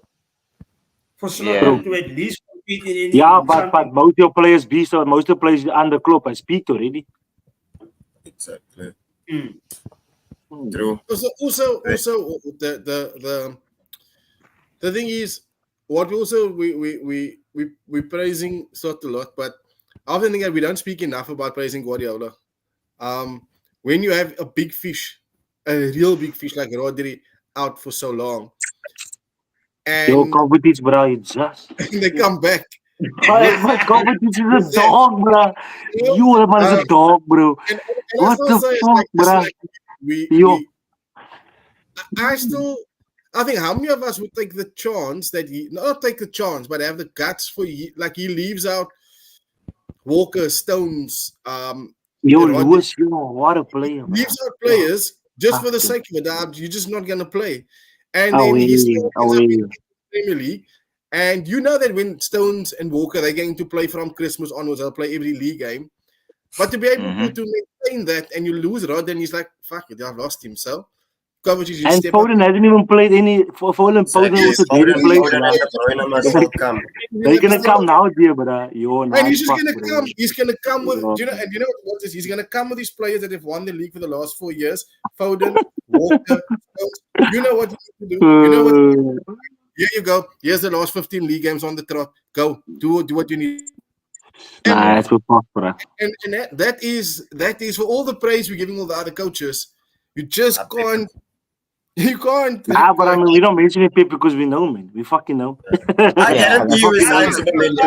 For Slot to at least compete in any. Yeah, but most of your players most of the players under Klopp I speak already. Exactly. Mm. True. Also, the thing is, what we praising Slot a lot, but I often think that we don't speak enough about praising Guardiola. When you have a big fish, a real big fish like Rodri out for so long, and Kovacic, bro, it's just they come back. Kovacic is a dog, bro. You man is a dog, bro. And What the fuck, bro? I think how many of us would take the chance that he not take the chance, but have the guts for he leaves out Walker, Stones, Lewis, what a player. Leaves out players just for the sake of it. You're just not gonna play. And then he's still in the Premier League. And you know that when Stones and Walker they're going to play from Christmas onwards, they'll play every league game. But to be able to maintain that and you lose Rod, then he's like, fuck it, I've lost him. So Kovacic just And step up. Foden hasn't even played any. Foden Exactly. also Foden, didn't play. Foden and De Bruyne must still come. They're gonna come now, dear, but yo, And nice he's just fuck, gonna bro. come. He's gonna come with Yeah. you know what this? He's gonna come with these players that have won the league for the last 4 years. Foden, Walker, Stones. You know what you need to do. You know what? Here you go. Here's the last 15 league games on the trot. Go. Do what you need. Nah, that's what fuck, bro. And that is for all the praise we're giving all the other coaches. You just can't. You can't. Nah, but I mean, we don't mention it because we know, man. We fucking know. I guarantee you we Yeah. sign Zubimendi.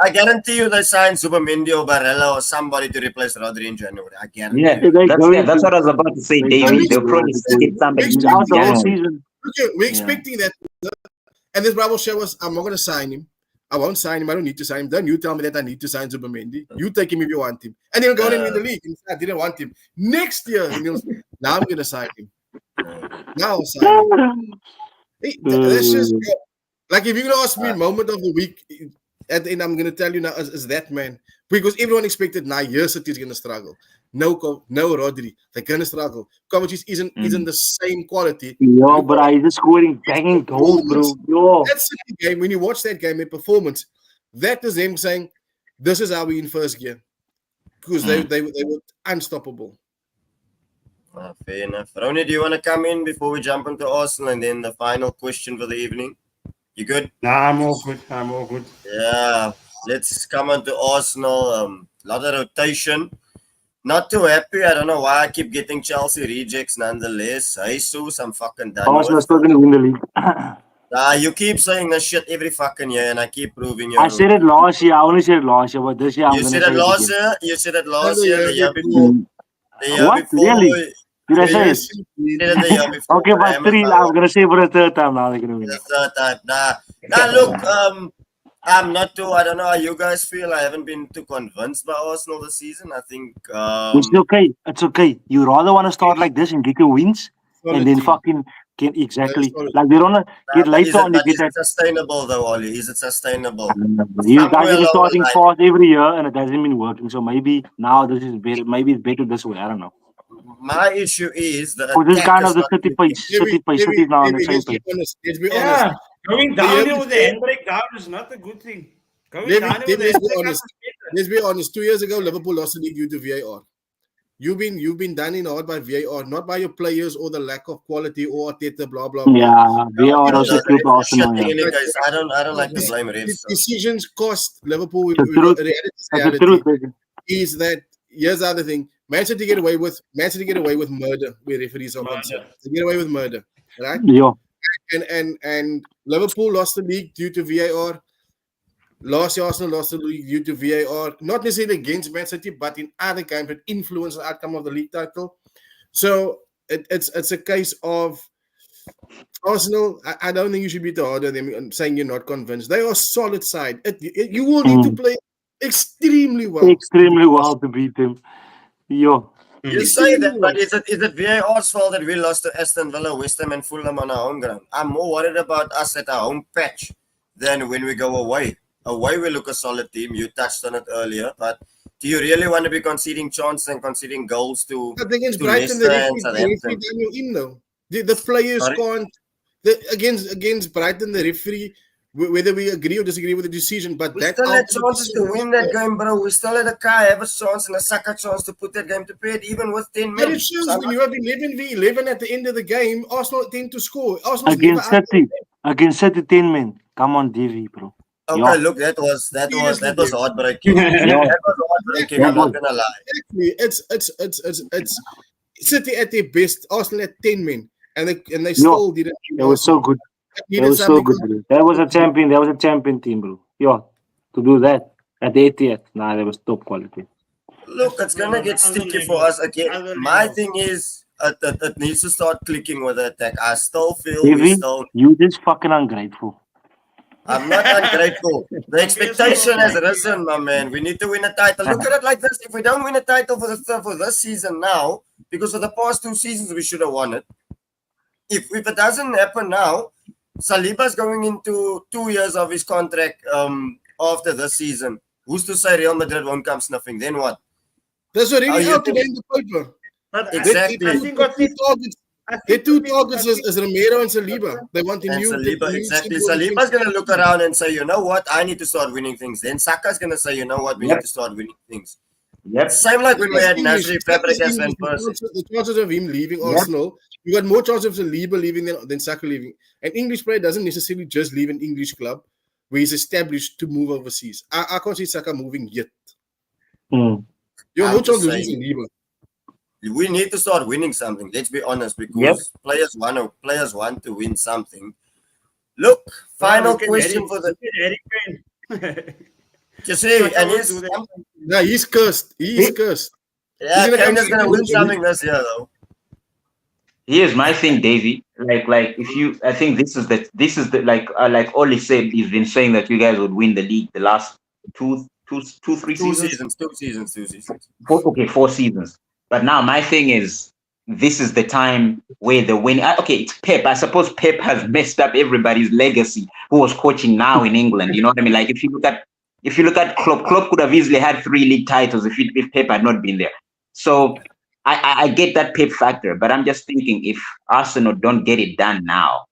I guarantee you they sign Zubimendi or Barella or somebody to replace Rodri in January. I guarantee Yeah, you. that's what I was about to say, David. They'll probably get somebody He's in out the whole January. season. Okay, we're expecting that. And this Bible show us, I'm not going to sign him. I won't sign him. I don't need to sign him. Don't you tell me that I need to sign Zubimendi. You take him if you want him. And he'll go in the league. I didn't want him. Next year, now I'm going to sign him. Now I'll sign him. That's just like if you're going to ask me moment of the week, at the end, I'm going to tell you now is that man. Because everyone expected now City is going to struggle. No Rodri. They're going to struggle. Kovacic isn't the same quality. Yo, but he's just scoring banging goals, bro. Yo. That City game, when you watch that game, their performance, that is them saying, this is how we in first gear. Because they were unstoppable. Fair enough. Ronnie, do you want to come in before we jump into Arsenal and then the final question for the evening? You good? Nah, I'm all good. I'm all good. Yeah. Let's come on to Arsenal. A lot of rotation. Not too happy. I don't know why I keep getting Chelsea rejects nonetheless. Jesus, I'm fucking done Arsenal's with. still gonna win the league. You keep saying this shit every fucking year and I keep proving you. I said it last year. I only said it last year, but this year I'm You gonna said say it it last again. year. You said it last Another year. The year year before. The year What? before. Really? Did I say it? Yes, You said it the year before. Okay, but three. I'm gonna say for the third time now. They're gonna win. The third time. Nah, look, I'm not too. I don't know how you guys feel. I haven't been too convinced by Arsenal this season. I think. It's okay. It's okay. You rather want to start like this and get your wins, and then fucking get exactly like they don't get later on. You get Is it sustainable though, Ollie? Is it sustainable? You guys Somewhere are along starting the line. fast every year, and it hasn't been working. So maybe now this is better. Maybe it's better this way. I don't know. My issue is the For this attack kind is of the not City clicking. pace, City now on the same let's be page. honest. Let's be Yeah, honest. going The year down with the before- handbrake down is not a good thing. Going Let's down be with the handbrake down honest. is better. Let's be honest. 2 years ago, Liverpool lost the league due to VAR. You've been done in hard by VAR, not by your players or the lack of quality or Arteta, blah blah blah. Yeah, they are also The killed Arsenal. shit thing Yeah. in it, guys. I don't like to blame refs. These decisions cost Liverpool. The truth. Reality That's the truth. baby. is that here's the other thing. Man City get away with murder where referees are concerned. They get away with murder, right? Yeah. And Liverpool lost the league due to VAR. Last year, Arsenal lost the league due to VAR. Not necessarily against Man City, but in other games that influenced the outcome of the league title. So it's a case of Arsenal. I don't think you should be too hard on them saying you're not convinced. They are a solid side. You will need to play extremely well. Extremely well to beat them. Yo. You say that, but is it VAR's fault that we lost to Aston Villa, West Ham, and Fulham on our own ground? I'm more worried about us at our home patch than when we go away. Away, we look a solid team. You touched on it earlier, but do you really want to be conceding chances and conceding goals to Against to Brighton, Leicester and the referee Southampton? done you in though. The players Sorry? can't. Against Brighton, the referee, whether we agree or disagree with the decision, but We that still had ultimate chances to win that game, bro. We still had a Kai have a chance and a Saka chance to put that game to bed, even with 10 But it minutes. shows So when you have 11v11 at the end of the game, Arsenal tend to score. Arsenal Against City 10 men. Come on, DV, bro. okay, Yeah. look, that was Seriously, heartbreaking. Yeah. That was heartbreaking. I'm not gonna lie. Exactly. It's City at their best, Arsenal at 10 men, and they still didn't. That was so good. That was so good, bro. That was a champion team, bro. Yeah. To do that at the 80th. Nah, that was top quality. Look, it's gonna get sticky for us again. My thing is, it needs to start clicking with the attack. I still feel we DV, still. you just fucking ungrateful. I'm not ungrateful. The expectation has risen, my man. We need to win a title. Look at it like this. If we don't win a title for this season now, because for the past 2 seasons we should have won it. If it doesn't happen now, Saliba's going into 2 years of his contract after this season. Who's to say Real Madrid won't come sniffing? Then what? There's already you out think- today in the paper. But Exactly. I think what Their two targets, their two targets is Romero and Saliba. They want a And new, Saliba, new exactly. symbol between- Saliba's going to look around and say, you know what, I need to start winning things. Then Saka's going to say, you know what, we Yep. need to start winning things. Yep. Same like when we had English, Nasri Saka's Fabregas English, and Percy. the chances of him leaving Yep. Arsenal, you got more chance of Saliba leaving than Saka leaving. An English player doesn't necessarily just leave an English club where he's established to move overseas. I can't see Saka moving yet. Mm. You have I'm no chance just of losing saying. Saliba. We need to start winning something. Let's be honest, because players want to win something. Look, final question for the just say, and Yeah, he's cursed. He's cursed. yeah, He's gonna Kane come is going to to win England. something this year, though. Here's my thing, Davey. Like if you, I think this is the like Oli said, he's been saying that you guys would win the league the last three seasons. Two seasons. 4 seasons. But now my thing is, this is the time where the win. Okay, it's Pep. I suppose Pep has messed up everybody's legacy who was coaching now in England. You know what I mean? Like if you look at Klopp could have easily had 3 league titles if Pep had not been there. So I get that Pep factor, but I'm just thinking if Arsenal don't get it done now,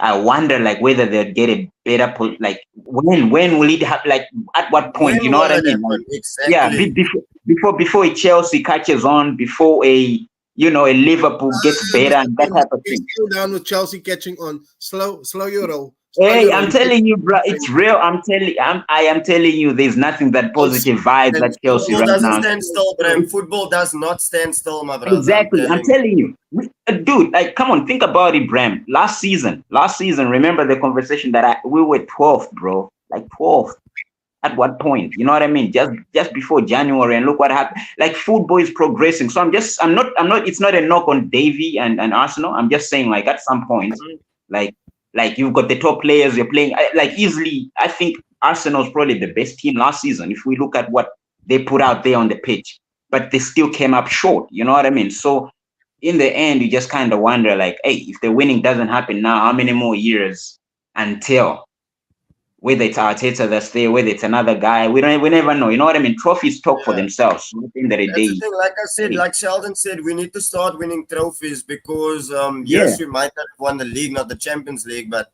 I wonder like whether they'll get a better like when will it happen? Like at what point? When You know what I will it mean? happen? Like, Exactly. yeah, before a Chelsea catches on, before a Liverpool gets better and that type of thing. Slow down with Chelsea catching on. Slow your roll. Hey, I'm telling you, bro, it's real. I am telling you, there's nothing that positive vibes at Chelsea Football right doesn't now. stand still, Bram. Football does not stand still, my brother. Exactly, I'm telling you, dude. Like, come on, think about it, Bram. Last season, remember the conversation that we were 12th, bro, like 12th. At what point? You know what I mean? Just before January, and look what happened. Like football is progressing. So I'm not. It's not a knock on Davy and Arsenal. I'm just saying, like at some point, like you've got the top players. You're playing like easily. I think Arsenal's probably the best team last season. If we look at what they put out there on the pitch, but they still came up short. You know what I mean? So in the end, you just kind of wonder, like, hey, if the winning doesn't happen now, how many more years until? Whether it's Arteta that's there, whether it's another guy, we never know. You know what I mean? Trophies talk for themselves. So at the end of the That's day, the thing. Like I said, like Sheldon said, we need to start winning trophies because yes, we might have won the league, not the Champions League, but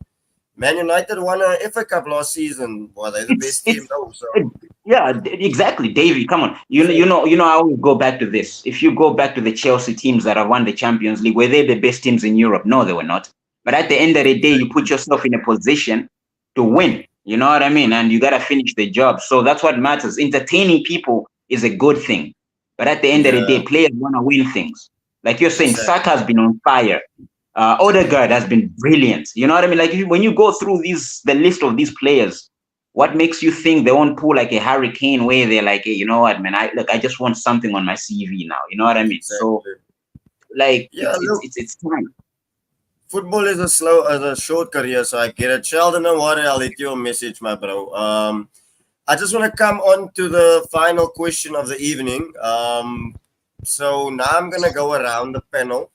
Man United won a FA Cup last season. Well, they're the best team though. So yeah, exactly, Davey. Come on, you know. I always go back to this. If you go back to the Chelsea teams that have won the Champions League, were they the best teams in Europe? No, they were not. But at the end of the day, you put yourself in a position to win. You know what I mean? And you got to finish the job. So that's what matters. Entertaining people is a good thing. But at the end of the day, players want to win things. Like you're saying, Saka has been on fire. Odegaard has been brilliant. You know what I mean? Like when you go through the list of these players, what makes you think they won't pull like a hurricane where they're like, hey, you know what, man? I just want something on my CV now. You know what I mean? So, like, it's time. Football is a short career, so I get it. Sheldon, don't worry, I'll hit you a message, my bro. I just want to come on to the final question of the evening. So now I'm gonna go around the panel,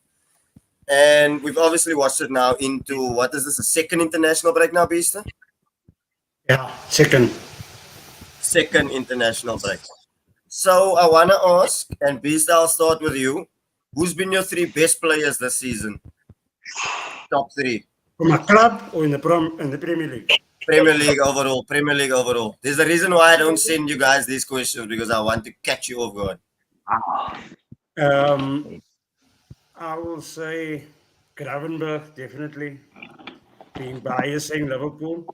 and we've obviously watched it now into what is this? A second international break now, Beaster? Yeah, second international break. So I wanna ask, and Beaster, I'll start with you. Who's been your 3 best players this season? Top 3. From a club or in the Premier League? Premier League overall. There's a reason why I don't send you guys these questions because I want to catch you off guard. I will say Gravenberch, definitely. Being biased, saying Liverpool.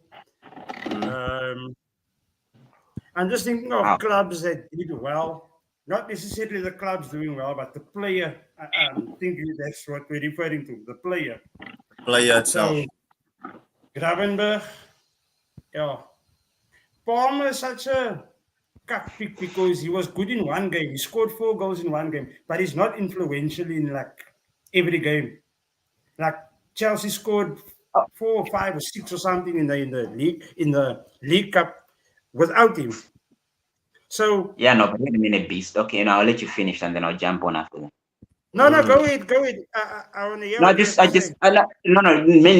I'm just thinking of clubs that did well. Not necessarily the clubs doing well, but the player. I'm thinking that's what we're referring to, the player. Player itself. So, Gravenberch, yeah. Palmer is such a cut pick because he was good in one game. He scored 4 goals in one game, but he's not influential in like every game. Like Chelsea scored 4 or 5 or 6 or something in the League Cup without him. So yeah, no, but wait a minute, Beast. Okay, now I'll let you finish and then I'll jump on after that. No, go ahead. I want to hear. No, what you have to say.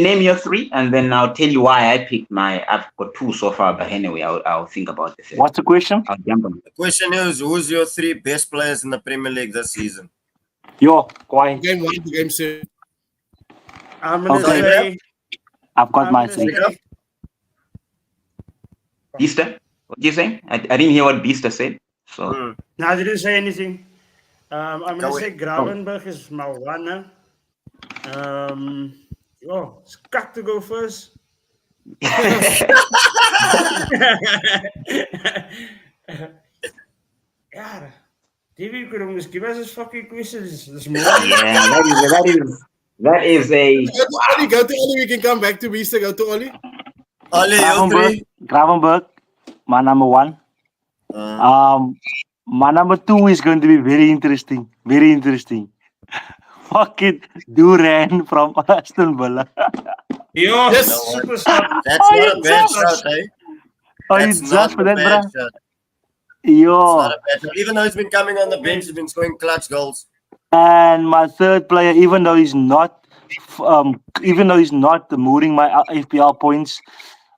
name your three, and then I'll tell you why I picked I've got two so far, but anyway, I'll think about the third. What's the question? I'll jump on. The question is, who's your three best players in the Premier League this season? Yo, quiet. Game 1 to game 7. I'm gonna Okay. say. I've got I'm my gonna three. say- Beaster, what do you saying? I didn't hear what Beaster said. So Hmm. No, I didn't say anything. I'm Go gonna say ahead. Gravenberch is my one. It's got to go first. Yeah, TV could almost give us his fucking questions this morning. yeah, that is a Go to Oli. We can come back to Beaster. Go to Oli. Oli, your three. Gravenberg, my number one. Uh, My number two is going to be very interesting. Very interesting. Fucking Duran from Aston Villa. Yo, Yes. super sub. that's Oh, not a bad yes. shot, eh? Are you That's just not for a that, bad bruh? shot. It's Yo. not a bad shot. Even though he's been coming on the bench, he's been scoring clutch goals. And my third player, even though he's not moving my FPL points,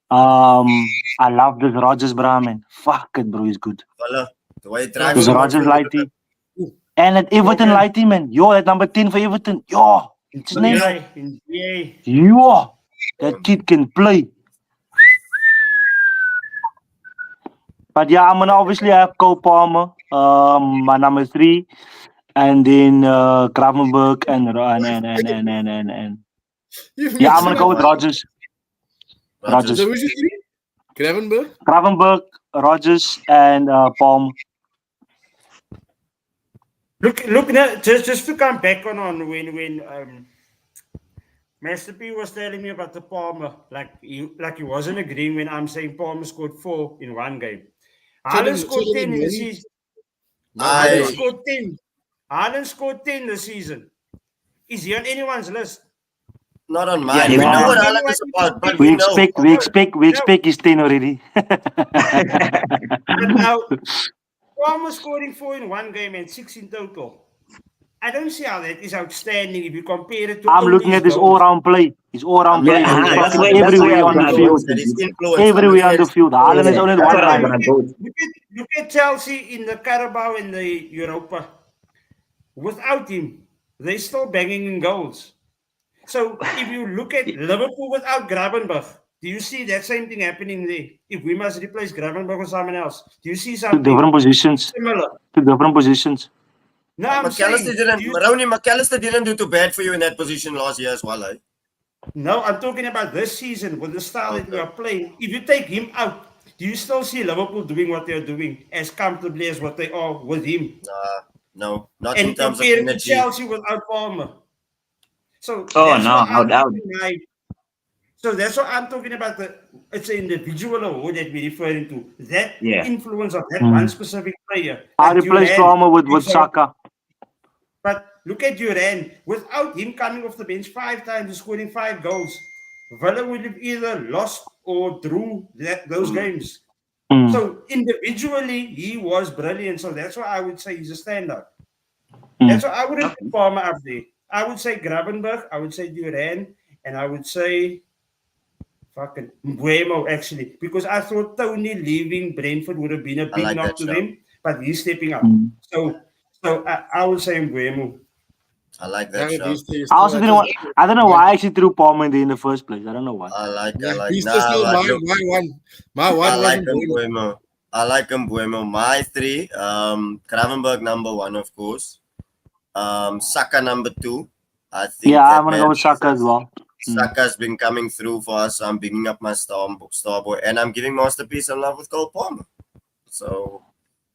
I love this Rogers, bro, man. Fuck it, bro, he's good. Fella, the way he drives This the Rogers midfield. Lighty. And at Everton Okay. Lighty, man. Yo, at number 10 for Everton. Yo, what's his name? Yay. Yo, that kid can play. But yeah, I'm gonna obviously have Cole Palmer, my number 3, and then Gravenberg and You've yeah, I'm mixed gonna it go up. with Rogers. Rogers. So who's your 3? Gravenberg? Gravenberg, Rogers, and Palmer. Look now, just to come back on when Master P was telling me about the Palmer, like he wasn't agreeing when I'm saying Palmer scored 4 in one game. Haaland scored 10 in the season. Haaland scored 10. Haaland scored 10 this season. Is he on anyone's list? Not on mine. Yeah, we know yeah. what Haaland is about, but We we know. expect he's 10 already. But now, Palmer scoring 4 in one game and 6 in total. I don't see how that is outstanding if you compare it to I'm all looking these at his goals. all-round play. His all-round play. Yeah, He's that's fucking why everywhere I was on the gonna field. go. That is influence. Everywhere on the field. Haaland is Yeah, only that's one what I was time. gonna go. Look at Chelsea in the Carabao and the Europa. Without him, they're still banging in goals. So if you look at Liverpool without Gravenberch, do you see that same thing happening there? If we must replace Gravenberch with someone else, do you see To something different positions. similar? To different positions. No, I'm saying, McAllister didn't do too bad for you in that position last year as well, eh? no, I'm talking about this season with the style that we are playing. If you take him out, do you still see Liverpool doing what they're doing as comfortably as what they are with him? No, not in And terms of compare it to energy. Chelsea without Palmer. So Oh, that's no, what I'm no doubt. talking. So that's what I'm talking about. It's an individual award that we're referring to. That Yeah. influence of that one specific player. I that replace Duran- Palmer with Saka. But look at Duran. Without him coming off the bench 5 times and scoring 5 goals, Villa would have either lost or drew those games. Mm. So individually, he was brilliant. So that's why I would say he's a standout. Mm. That's why I wouldn't put Palmer up there. I would say Gravenberch, I would say Duran, and I would say fucking Mbuemo actually, because I thought Tony leaving Brentford would have been a big like knock that to shout. them, but he's stepping up. Mm. So I would say Mbuemo. I like that Yeah, show. Beaster is I also still- didn't want. I don't know why I actually threw Palmer in there in the first place. I don't know why. I like. Beaster still Nah, my one. My one I like wasn't good. Mbuemo. I like Mbuemo. My 3, Gravenberg number 1, of course. Saka number 2. I think. Yeah, that I'm gonna man- go with Saka as well. Saka's been coming through for us. I'm bigging up my star boy, and I'm giving Masterpiece some love with Cole Palmer. So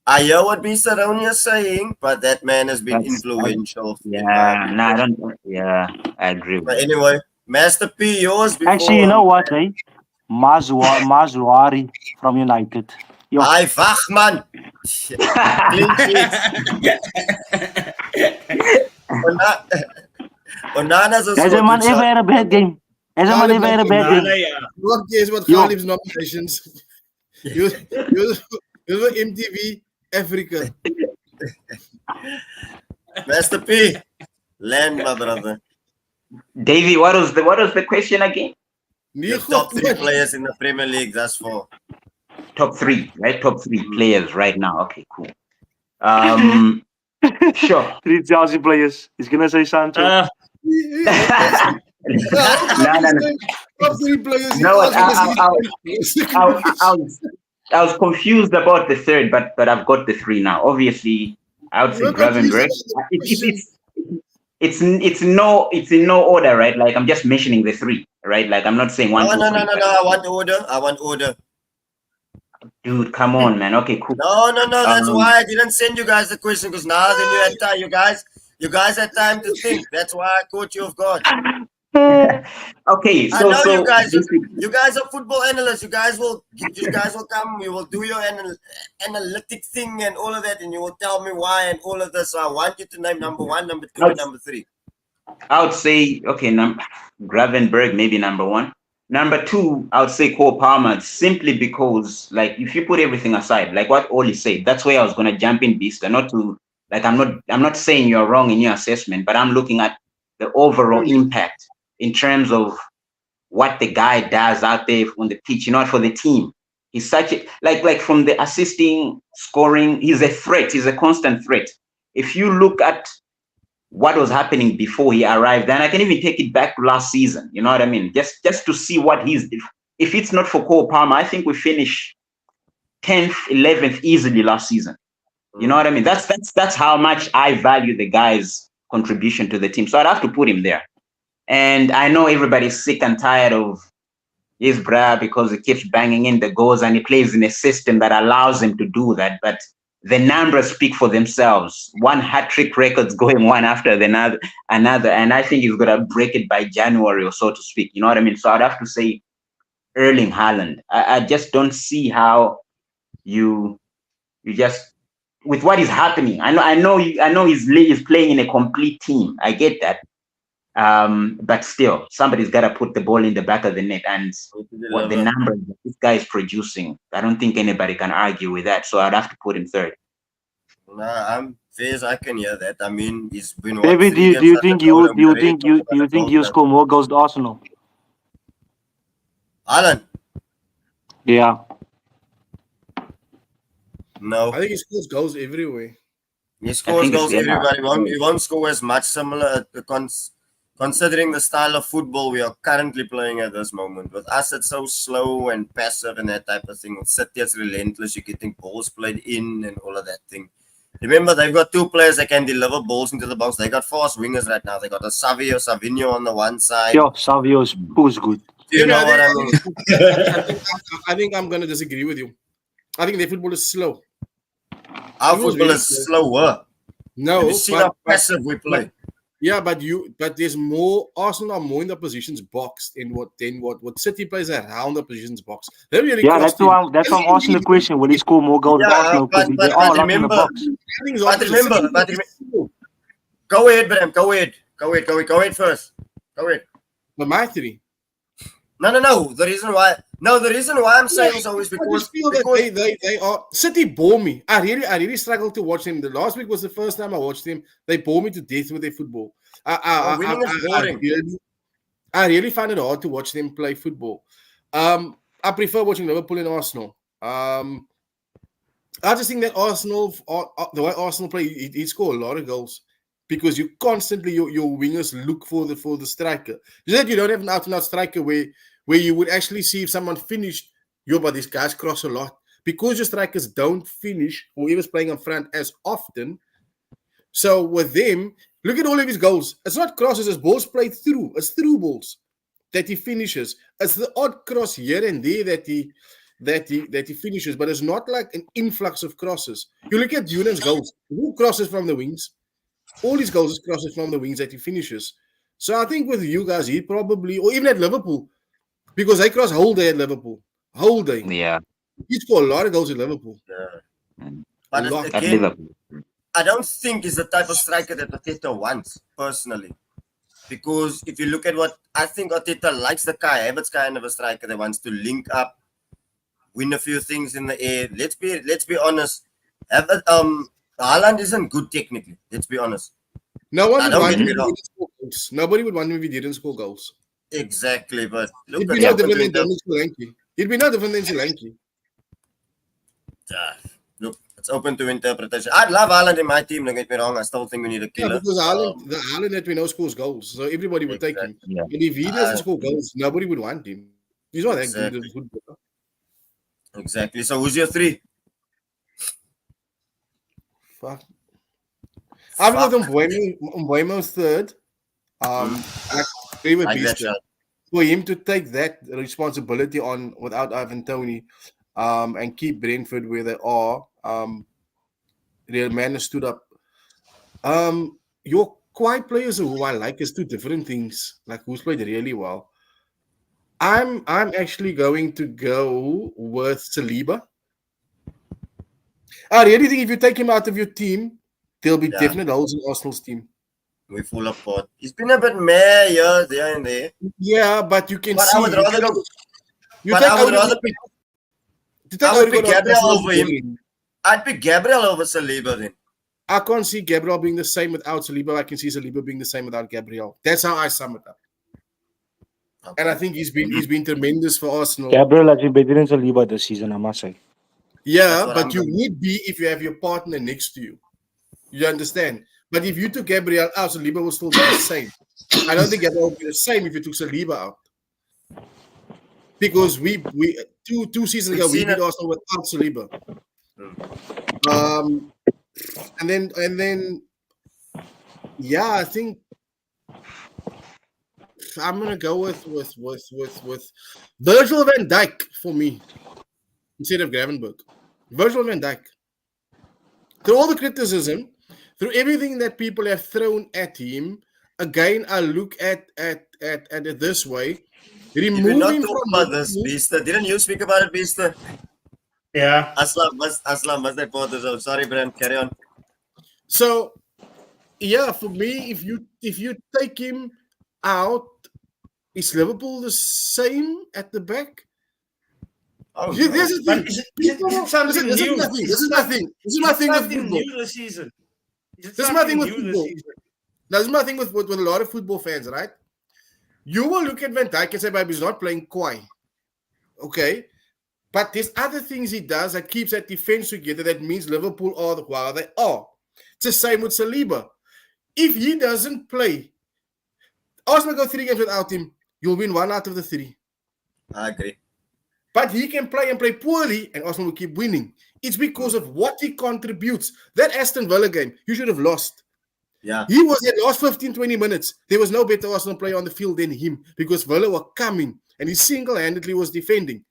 I hear what B. Saroni is saying, but that man has been That's- influential. Yeah, no, I don't. Yeah, I agree with But you. anyway, Master P, yours before. Actually, you know what, eh? Mazwari from United. Yo, Ai, wag man. Clean sheets. Onana's a has a man ever had a bad game? Has a man ever had a bad game? What cares what Yo. Khalib's nominations? You were MTV Africa. Master P, Land, my brother. Davey, what was the question again? Your top 3 players in the Premier League thus far. Top 3, right? Top 3 players right now. Okay, cool. Sure. 3 Chelsea players. He's gonna say Sancho. No. Top 3 players. No, I was confused about the third, but I've got the 3 now. Obviously, I would say Gravenberg. It's in no order, right? Like I'm just mentioning the 3, right? Like I'm not saying 1, 2, 3. No. I want order. Dude, come on, man. Okay, cool. No. That's why I didn't send you guys the question, because now then you had time. You guys had time to think. That's why I caught you off guard. Okay, I know you guys. You guys are football analysts. You guys will come. You will do your analytic thing and all of that, and you will tell me why and all of this. So I want you to name number 1, number 2, and number 3. I would say Gravenberg maybe number 1. Number 2, I would say Cole Palmer, simply because, like, if you put everything aside, like what Oli said, that's where I was gonna jump in, Beast. I'm not saying you're wrong in your assessment, but I'm looking at the overall impact in terms of what the guy does out there on the pitch, for the team. He's such a like from the assisting, scoring, he's a threat, he's a constant threat. If you look at what was happening before he arrived, and I can even take it back to last season, you know what I mean? Just to see what if it's not for Cole Palmer, I think we finished 10th, 11th easily last season. You know what I mean? That's how much I value the guy's contribution to the team. So I'd have to put him there. And I know everybody's sick and tired of his bruh because he keeps banging in the goals and he plays in a system that allows him to do that. But the numbers speak for themselves. 1 hat-trick record's going one after another. And I think he's going to break it by January or so to speak. You know what I mean? So I'd have to say Erling Haaland. I just don't see how you just, with what is happening. I know he's playing in a complete team. I get that. But still, somebody's got to put the ball in the back of the net, and what the numbers that this guy is producing, I don't think anybody can argue with that. So I'd have to put him 3rd. Nah, I'm Fairs. I can hear that. I mean, he's been. David, do you think you score more goals than Arsenal? Alan? Yeah. No. I think he scores goals everywhere. He scores goals everywhere. He won't score as much similar. Considering the style of football we are currently playing at this moment. With us, it's so slow and passive and that type of thing. With City, it's relentless. You're getting balls played in and all of that thing. Remember, they've got 2 players that can deliver balls into the box. They got fast wingers right now. They got a Savinho on the one side. Yeah, Savio's good. You know what I mean? I think I'm going to disagree with you. I think their football is slow. Our football is slower. No, you see how passive we play. But there's more. Arsenal are more in the positions boxed than what City plays around the positions box. They really that's why I'm asking the question. Will he score more goals than Arsenal? Because they are locked in the box. But remember, go ahead, Bram. Go ahead first. Go ahead. But my 3. No. The reason why I'm saying so is because I feel that they are. City bore me. I really struggled to watch them. The last week was the first time I watched them. They bore me to death with their football. Winning is boring. I really find it hard to watch them play football. I prefer watching Liverpool and Arsenal. I just think that Arsenal, the way Arsenal play, he score a lot of goals. Because you constantly your wingers look for the striker. You said you don't have an out-and-out striker where you would actually see if someone finished. But these guys cross a lot. Because your strikers don't finish, whoever's playing up front as often. So with them, look at all of his goals. It's not crosses, it's balls played through. It's through balls that he finishes. It's the odd cross here and there that he finishes, but it's not like an influx of crosses. You look at Unan's goals. Who crosses from the wings? All his goals is crosses from the wings that he finishes. So I think with you guys, he probably, or even at Liverpool, because they cross whole day at Liverpool. Whole day. Yeah. He scored a lot of goals at Liverpool. Yeah. But again, I don't think he's the type of striker that Arteta wants, personally. Because if you look at what I think Arteta likes, the Kai Havertz kind of a striker that wants to link up, win a few things in the air. Let's be honest. Haaland isn't good technically. Let's be honest. No one would don't want get him me if he wrong. didn't score goals. Nobody would want him if he didn't score goals. Exactly, but look, He'd be it's no open different to than Dominic Solanke. He'd be no different than Solanke. look, it's open to interpretation. I'd love Haaland in my team. Don't get me wrong. I still think we need a Yeah, killer. because the Haaland that we know scores goals, so everybody would take him. Yeah. And if he doesn't score goals, nobody would want him. He's not that good at football. Exactly. So who's your three? Fuck. I've got Mbuemo's third. I agree with Like that Beaster. shot. For him to take that responsibility on without Ivan Toney, and keep Brentford where they are, the man has stood up. Your quiet players who I like is two different things. Like who's played really well. I'm actually going to go with Saliba. I really think if you take him out of your team, there'll be definite holes in Arsenal's team. We fall apart. He's been a bit meh here, there, and there. Yeah, but you can But see. I would rather go. You But take I would rather Odegaard- pick. to take I would Odegaard pick out, Gabriel Arsenal's over him. boring. I'd pick Gabriel over Saliba then. I can't see Gabriel being the same without Saliba. I can see Saliba being the same without Gabriel. That's how I sum it up. And I think he's been tremendous for Arsenal. Gabriel actually better than Saliba this season, I must say. Yeah, That's what but I'm you doing. need be if you have your partner next to you. You understand? But if you took Gabriel out, Saliba will still be the same. I don't think Gabriel will be the same if you took Saliba out. Because we two seasons ago we beat Arsenal without Saliba. And then yeah, I think I'm gonna go with Virgil van Dijk for me instead of Gravenberg. Virgil van Dijk. Through all the criticism, through everything that people have thrown at him, again I look at it this way. Did we Remove not him talk from about this, Beaster? Didn't you speak about it, Beaster? Yeah. Aslam, was that part of the Sorry, Bram, carry on. So yeah, for me, if you take him out, is Liverpool the same at the back? Oh, Yeah, no. this is But is it something This is new? nothing. This is nothing. This is my thing with Something football. new this season. This is my thing with football. That's my thing with a lot of football fans, right? You will look at Van Dijk and say, "Baby, he's not playing Kwai." Okay, but there's other things he does that keeps that defense together. That means Liverpool are while they are. It's the same with Saliba. If he doesn't play, Arsenal go 3 games without him, you'll win 1 out of the 3. I agree. But he can play and play poorly, and Arsenal will keep winning. It's because of what he contributes. That Aston Villa game, you should have lost. Yeah. He was in the last 15, 20 minutes. There was no better Arsenal player on the field than him because Villa were coming and he single-handedly was defending.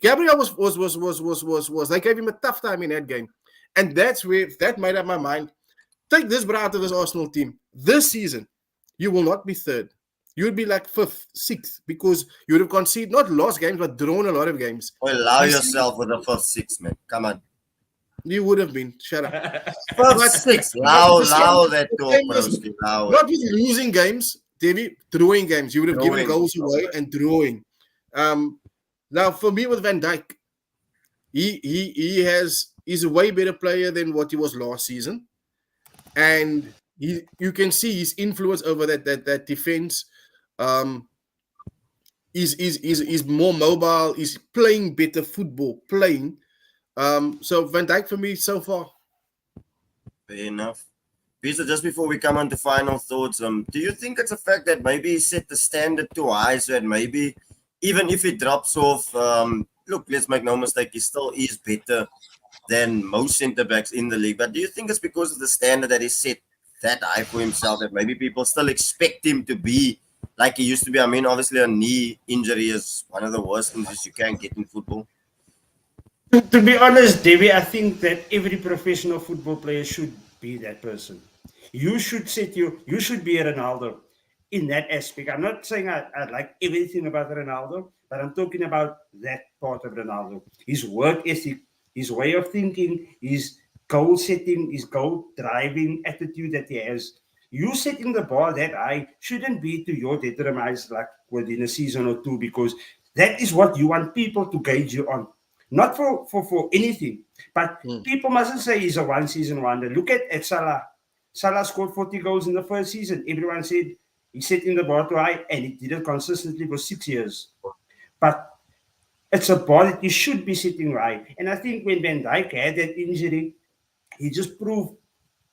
Gabriel was they gave him a tough time in that game. And that's where that made up my mind. Take this bro out of this Arsenal team. This season, you will not be third. You would be like 5th, 6th because you would have conceded, not lost games, but drawn a lot of games. Well, allow yourself with the first 6, man. Come on. You would have been. Shut up. First 6. Allow that talk, broski. Allow it. Not with losing games, Davey, drawing games. You would have given goals away and drawing. Now, for me with Van Dijk, he's a way better player than what he was last season. And you can see his influence over that defense. He's more mobile. He's playing better football, so Van Dijk for me so far. Fair enough. Peter, just before we come on to final thoughts, do you think it's a fact that maybe he set the standard too high so that maybe even if he drops off, look, let's make no mistake, he still is better than most centre-backs in the league. But do you think it's because of the standard that he set that high for himself that maybe people still expect him to be like he used to be? I mean, obviously a knee injury is one of the worst injuries you can get in football. To be honest, Davey, I think that every professional football player should be that person. You should be a Ronaldo in that aspect. I'm not saying I like everything about Ronaldo, but I'm talking about that part of Ronaldo. His work ethic, his way of thinking, his goal setting, his goal driving attitude that he has. You setting the bar that high shouldn't be to your determined like within a season or two, because that is what you want people to gauge you on. Not for anything, but people mustn't say he's a one-season wonder. Look at Salah. Salah scored 40 goals in the first season. Everyone said he set in the bar too high, and he did it consistently for 6 years. But it's a bar that you should be sitting right. And I think when Van Dijk had that injury, he just proved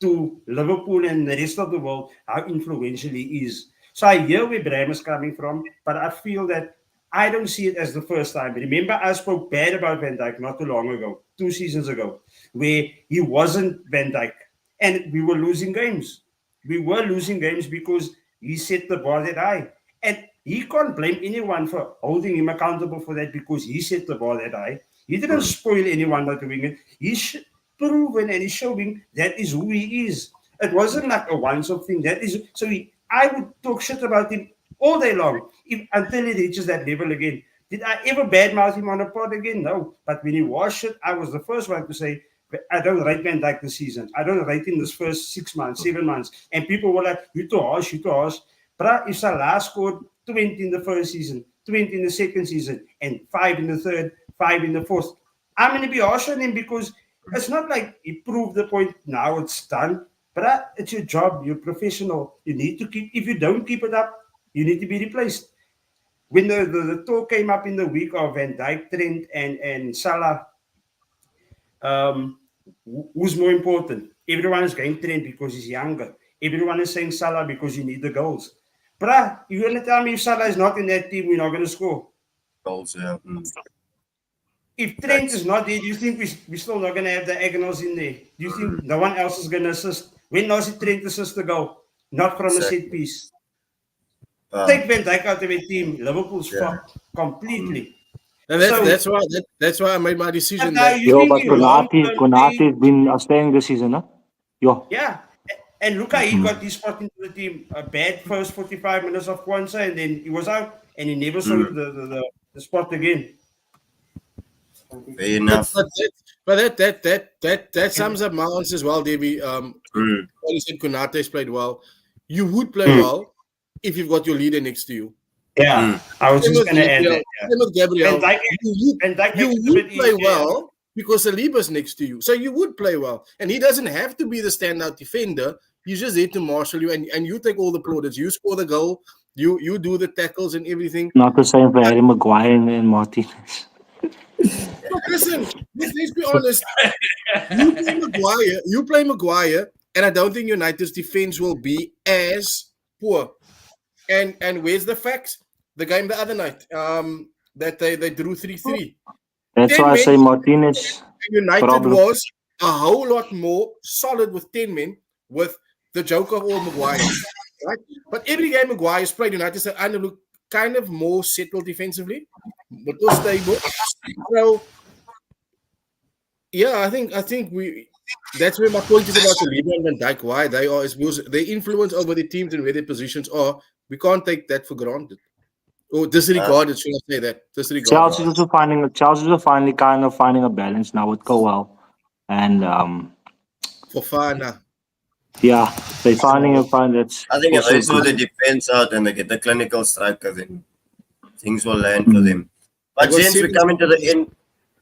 to Liverpool and the rest of the world how influential he is. So I hear where Bram is coming from, but I feel that I don't see it as the first time. Remember, I spoke bad about Van Dijk not too long ago, 2 seasons ago, where he wasn't Van Dijk, and we were losing games. We were losing games because he set the bar that high. And he can't blame anyone for holding him accountable for that because he set the bar that high. He didn't spoil anyone by doing it. He's proven and he's showing that is who he is. It wasn't like a once-off thing. That is so. I would talk shit about him all day long until he reaches that level again. Did I ever badmouth him on a pod again? No. But when he was shit, I was the first one to say, I don't rate Van Dijk this season. I don't rate him this first 6 months, 7 months. And people were like, you too harsh, you too harsh. But if Salah scored 20 in the first season, 20 in the second season, and 5 in the third, 5 in the fourth, I'm going to be harsh on him because it's not like he proved the point, now it's done. But it's your job, you're professional. You need to keep, if you don't keep it up, you need to be replaced. When the talk came up in the week of Van Dijk, Trent, and Salah, who's more important? Everyone is going Trent because he's younger. Everyone is saying Salah because you need the goals. Bruh, you're going to tell me if Salah is not in that team, we're not going to score. Goals, yeah. If Trent is not there, do you think we're still not going to have the Agonals in there? Do you think no one else is going to assist? When last did Trent assist the goal? Not from a set piece. Take Van Dijk out of a team. Liverpool's fucked completely. And that's why I made my decision. But Konate has been staying this season, huh? Yo. Yeah. And look how he got his spot into the team. A bad first 45 minutes of Kwanzaa, and then he was out, and he never saw the spot again. Fair enough. But that sums up my answer as well, Davey. You said Konate has played well. You would play well if you've got your leader next to you. Yeah, I was just going to add that. Same with Gabriel. You would play well because Saliba's next to you. So you would play well. And he doesn't have to be the standout defender. He's just there to marshal you, and you take all the plaudits. You score the goal. You do the tackles and everything. Not the same for Harry Maguire and Martinez. Listen, let's be honest. You play Maguire, and I don't think United's defense will be as poor. And where's the facts? The game the other night, that they drew 3-3. That's why I say Martinez. United was a whole lot more solid with 10 men with the joke of all Maguire. Right? But every game Maguire's played, United said, I look kind of more settled defensively, but more stable. So yeah, I think we. That's where my point is about Saliba and Van Dijk. Why they are is because their influence over the teams and where their positions are. We can't take that for granted. Or disregarded, should I say that? Disregarded. Chelsea's also finally kind of finding a balance now with Cowell. And Fofana. Yeah, they're finding a find that's. I think if they sort the defense out and they get the clinical striker, then things will land for them. But gents, we're coming to the end.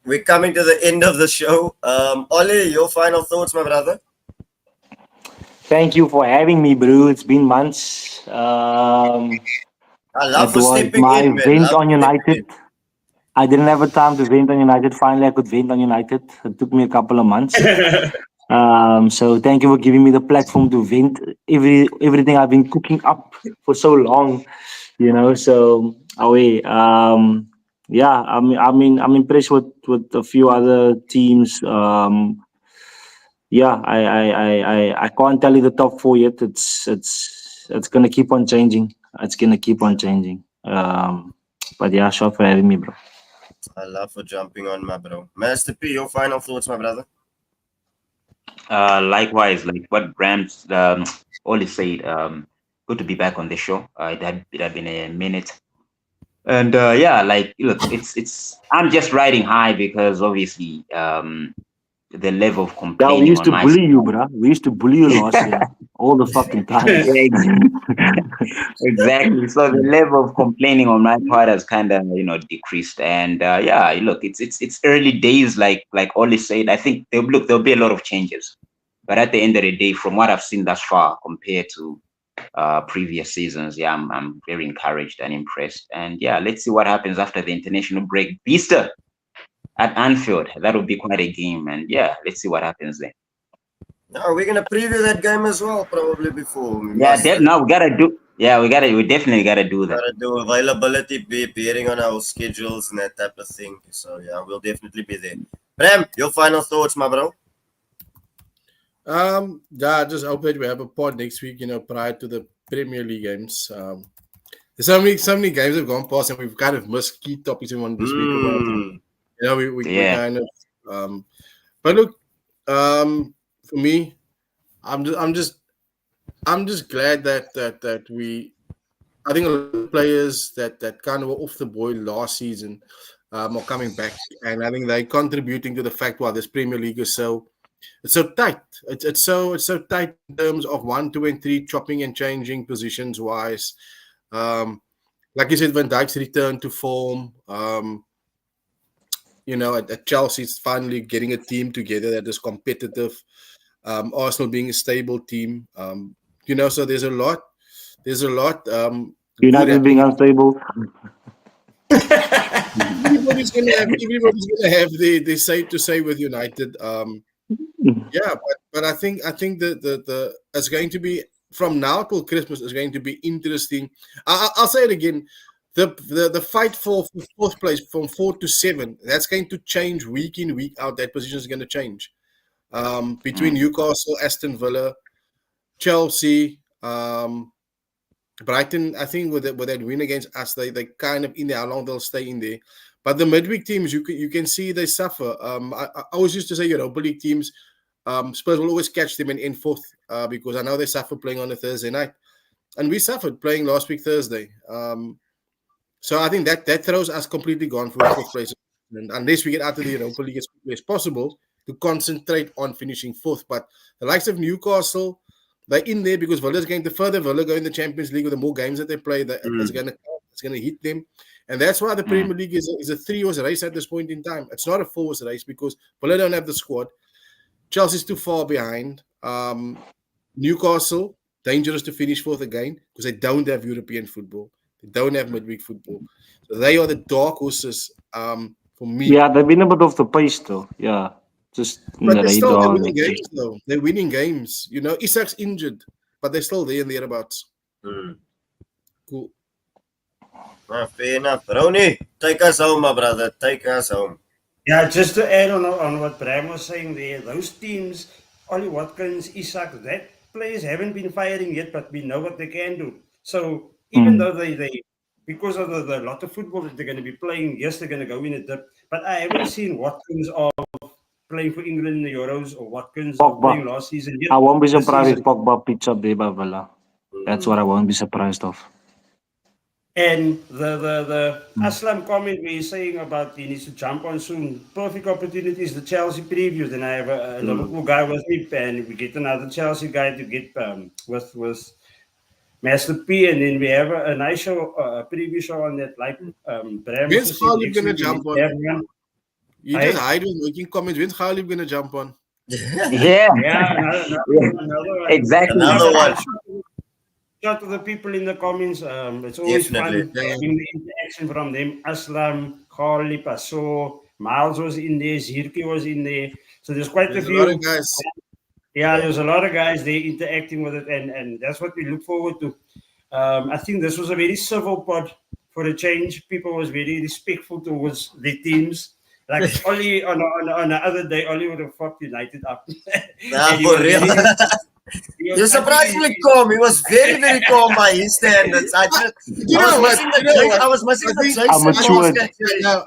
We're coming to the end of the show. Ollie, your final thoughts, my brother? Thank you for having me, bro. It's been months. I love for stepping my in, man. vent on United. I didn't have a time to vent on United. Finally, I could vent on United. It took me a couple of months. So thank you for giving me the platform to vent everything I've been cooking up for so long. So yeah, I'm impressed with a few other teams. Yeah, I can't tell you the top four yet. It's gonna keep on changing. But yeah, sure for having me, bro. I love for jumping on, my bro. Master P, your final thoughts, my brother? Likewise, like what Bram's Oli said, good to be back on the show. It had been a minute. And yeah, like look, it's I'm just riding high because obviously the level of complaining. Yeah, we used to bully you, bro. We used to bully you last year all the fucking time. Exactly. So the level of complaining on my part has kind of decreased. And yeah, look, it's early days, like Oli said. I think there'll be a lot of changes. But at the end of the day, from what I've seen thus far compared to previous seasons, yeah, I'm very encouraged and impressed. And yeah, let's see what happens after the international break. Beaster at Anfield, that would be quite a game. And yeah, let's see what happens there. No, we're gonna preview that game as well, probably before. No, we gotta do. Yeah, we definitely gotta do that. Gotta do availability, bearing on our schedules and that type of thing. So yeah, we'll definitely be there. Bram, your final thoughts, my bro? Yeah, I just hope that we have a pod next week, prior to the Premier League games. There's so many games have gone past and we've kind of missed key topics we wanted to speak about. We kind of but look, for me, I'm just glad that we, I think a lot of players that kind of were off the boil last season are coming back, and I think they're contributing to the fact why this Premier League is it's so tight. It's so tight in terms of 1, 2, and 3 chopping and changing positions wise. Like you said, Van Dijk's return to form. At Chelsea, it's finally getting a team together that is competitive. Arsenal being a stable team. So there's a lot. United being unstable. Everybody's gonna have the say to say with United. But I think the it's going to be, from now till Christmas, is going to be interesting. I'll say it again. The fight for fourth place from 4 to 7, that's going to change week in, week out. That position is going to change. Between Newcastle, Aston Villa, Chelsea, Brighton, I think with that win against us, they kind of in there. How long they'll stay in there? But the midweek teams, you can see they suffer. I always used to say Europa League teams, Spurs will always catch them and end fourth because I know they suffer playing on a Thursday night, and we suffered playing last week Thursday. So I think that throws us completely gone for fourth place, and unless we get out of the Europa League as quickly as possible to concentrate on finishing fourth. But the likes of Newcastle, they're in there because Villa's going to further Villa go in the Champions League with the more games that they play. It's going to hit them. And that's why the Premier League is a 3-horse race at this point in time. It's not a 4-horse race because Villa don't have the squad. Chelsea's too far behind. Newcastle, dangerous to finish fourth again because they don't have European football. They don't have midweek football. So they are the dark horses for me. Yeah, they've been a bit off the pace though. Yeah. Just but they're still winning games though. They're winning games. Isak's injured, but they're still there and thereabouts. Cool. Fair enough. Ronnie, take us home, my brother. Take us home. Yeah, just to add on what Bram was saying there, those teams, Ollie Watkins, Isak, that players haven't been firing yet, but we know what they can do. So even though they because of the lot of football that they're going to be playing, yes, they're going to go in a dip. But I haven't seen Watkins of playing for England in the Euros or Watkins of playing last season. I won't be surprised if Pogba picks up there by Villa. That's what I won't be surprised of. And the Aslam comment where he's saying about he needs to jump on soon. Perfect opportunities, the Chelsea preview. Then I have a Liverpool guy with me, and we get another Chelsea guy to get with Master P, and then we have a nice show, a preview show on that. Like Bram. When's Khalid gonna jump on? You just hide when making comments. When's Khalid gonna jump on? Yeah, another one. Exactly. Another one. Shout to the people in the comments. It's always fun having the interaction from them. Aslam, Khalid, Paso, Miles was in there, Zirki was in there. So there's quite a few. A lot of guys. Yeah, there's a lot of guys there interacting with it, and that's what we look forward to. I think this was a very civil pod for a change. People was very respectful towards the teams. Like Ollie on the other day, Ollie would have fucked United up. Nah, for real. You're surprisingly calm. He was very, very calm by his standards. I was missing the jokes.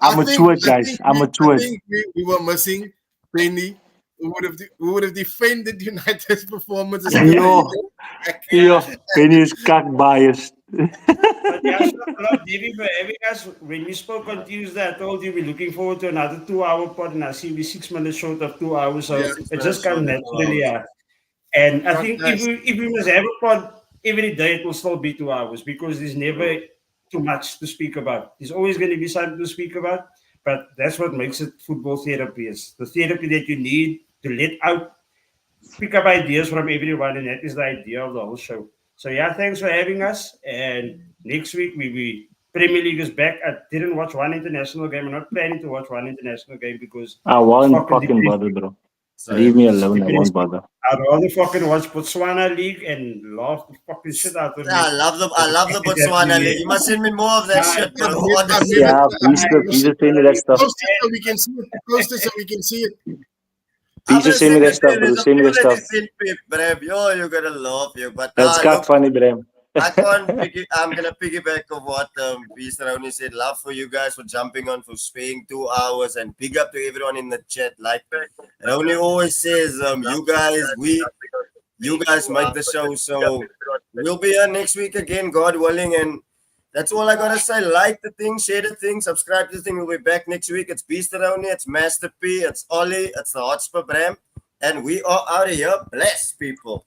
I'm matured, guys. I'm matured. I think we were missing Penny. We would have defended United's performances. Yo, Penny is cock biased. But yeah, Davey, for having us. When we spoke on Tuesday, I told you we're looking forward to another 2-hour pod, and I see we're 6 minutes short of 2 hours, so it just comes naturally. Yeah. And I think if we must have a pod every day, it will still be 2 hours because there's never too much to speak about. There's always going to be something to speak about, but that's what makes it football therapy. Is the therapy that you need to let out pick up ideas from everyone, and that is the idea of the whole show. So yeah, thanks for having us. And next week we Premier League is back. I didn't watch one international game. I'm not planning to watch one international game because I it's won't fucking fucking depressing. bother, bro. Leave Same. me It's alone. I won't depressing. bother. I'd rather fucking watch Botswana League and laugh the fucking shit out of Yeah, I me. love the than Botswana fucking League. You must send me more of that Nah, shit, I've bro. never, I've Honestly. never, Yeah, I've please, never please seen just send me that stuff. Post it so we can see it. Post it so we can see it. I'm Please gonna just send me send that it to stuff, you. bro. There's a Send me few that that stuff. is in Pip, Brave. Yo, you're gonna love you. But That's cut look, funny, Bram. I can't I'm gonna piggyback of what Beast only said. Love for you guys for jumping on, for staying 2 hours, and big up to everyone in the chat. Like Ronnie always says, you guys make the show. So we'll be here next week again, God willing. And that's all I gotta say. Like the thing, share the thing, subscribe to the thing. We'll be back next week. It's Beast Ronnie, it's Master P, it's Ollie, it's the Hotspur Bram, and we are out of here. Bless people.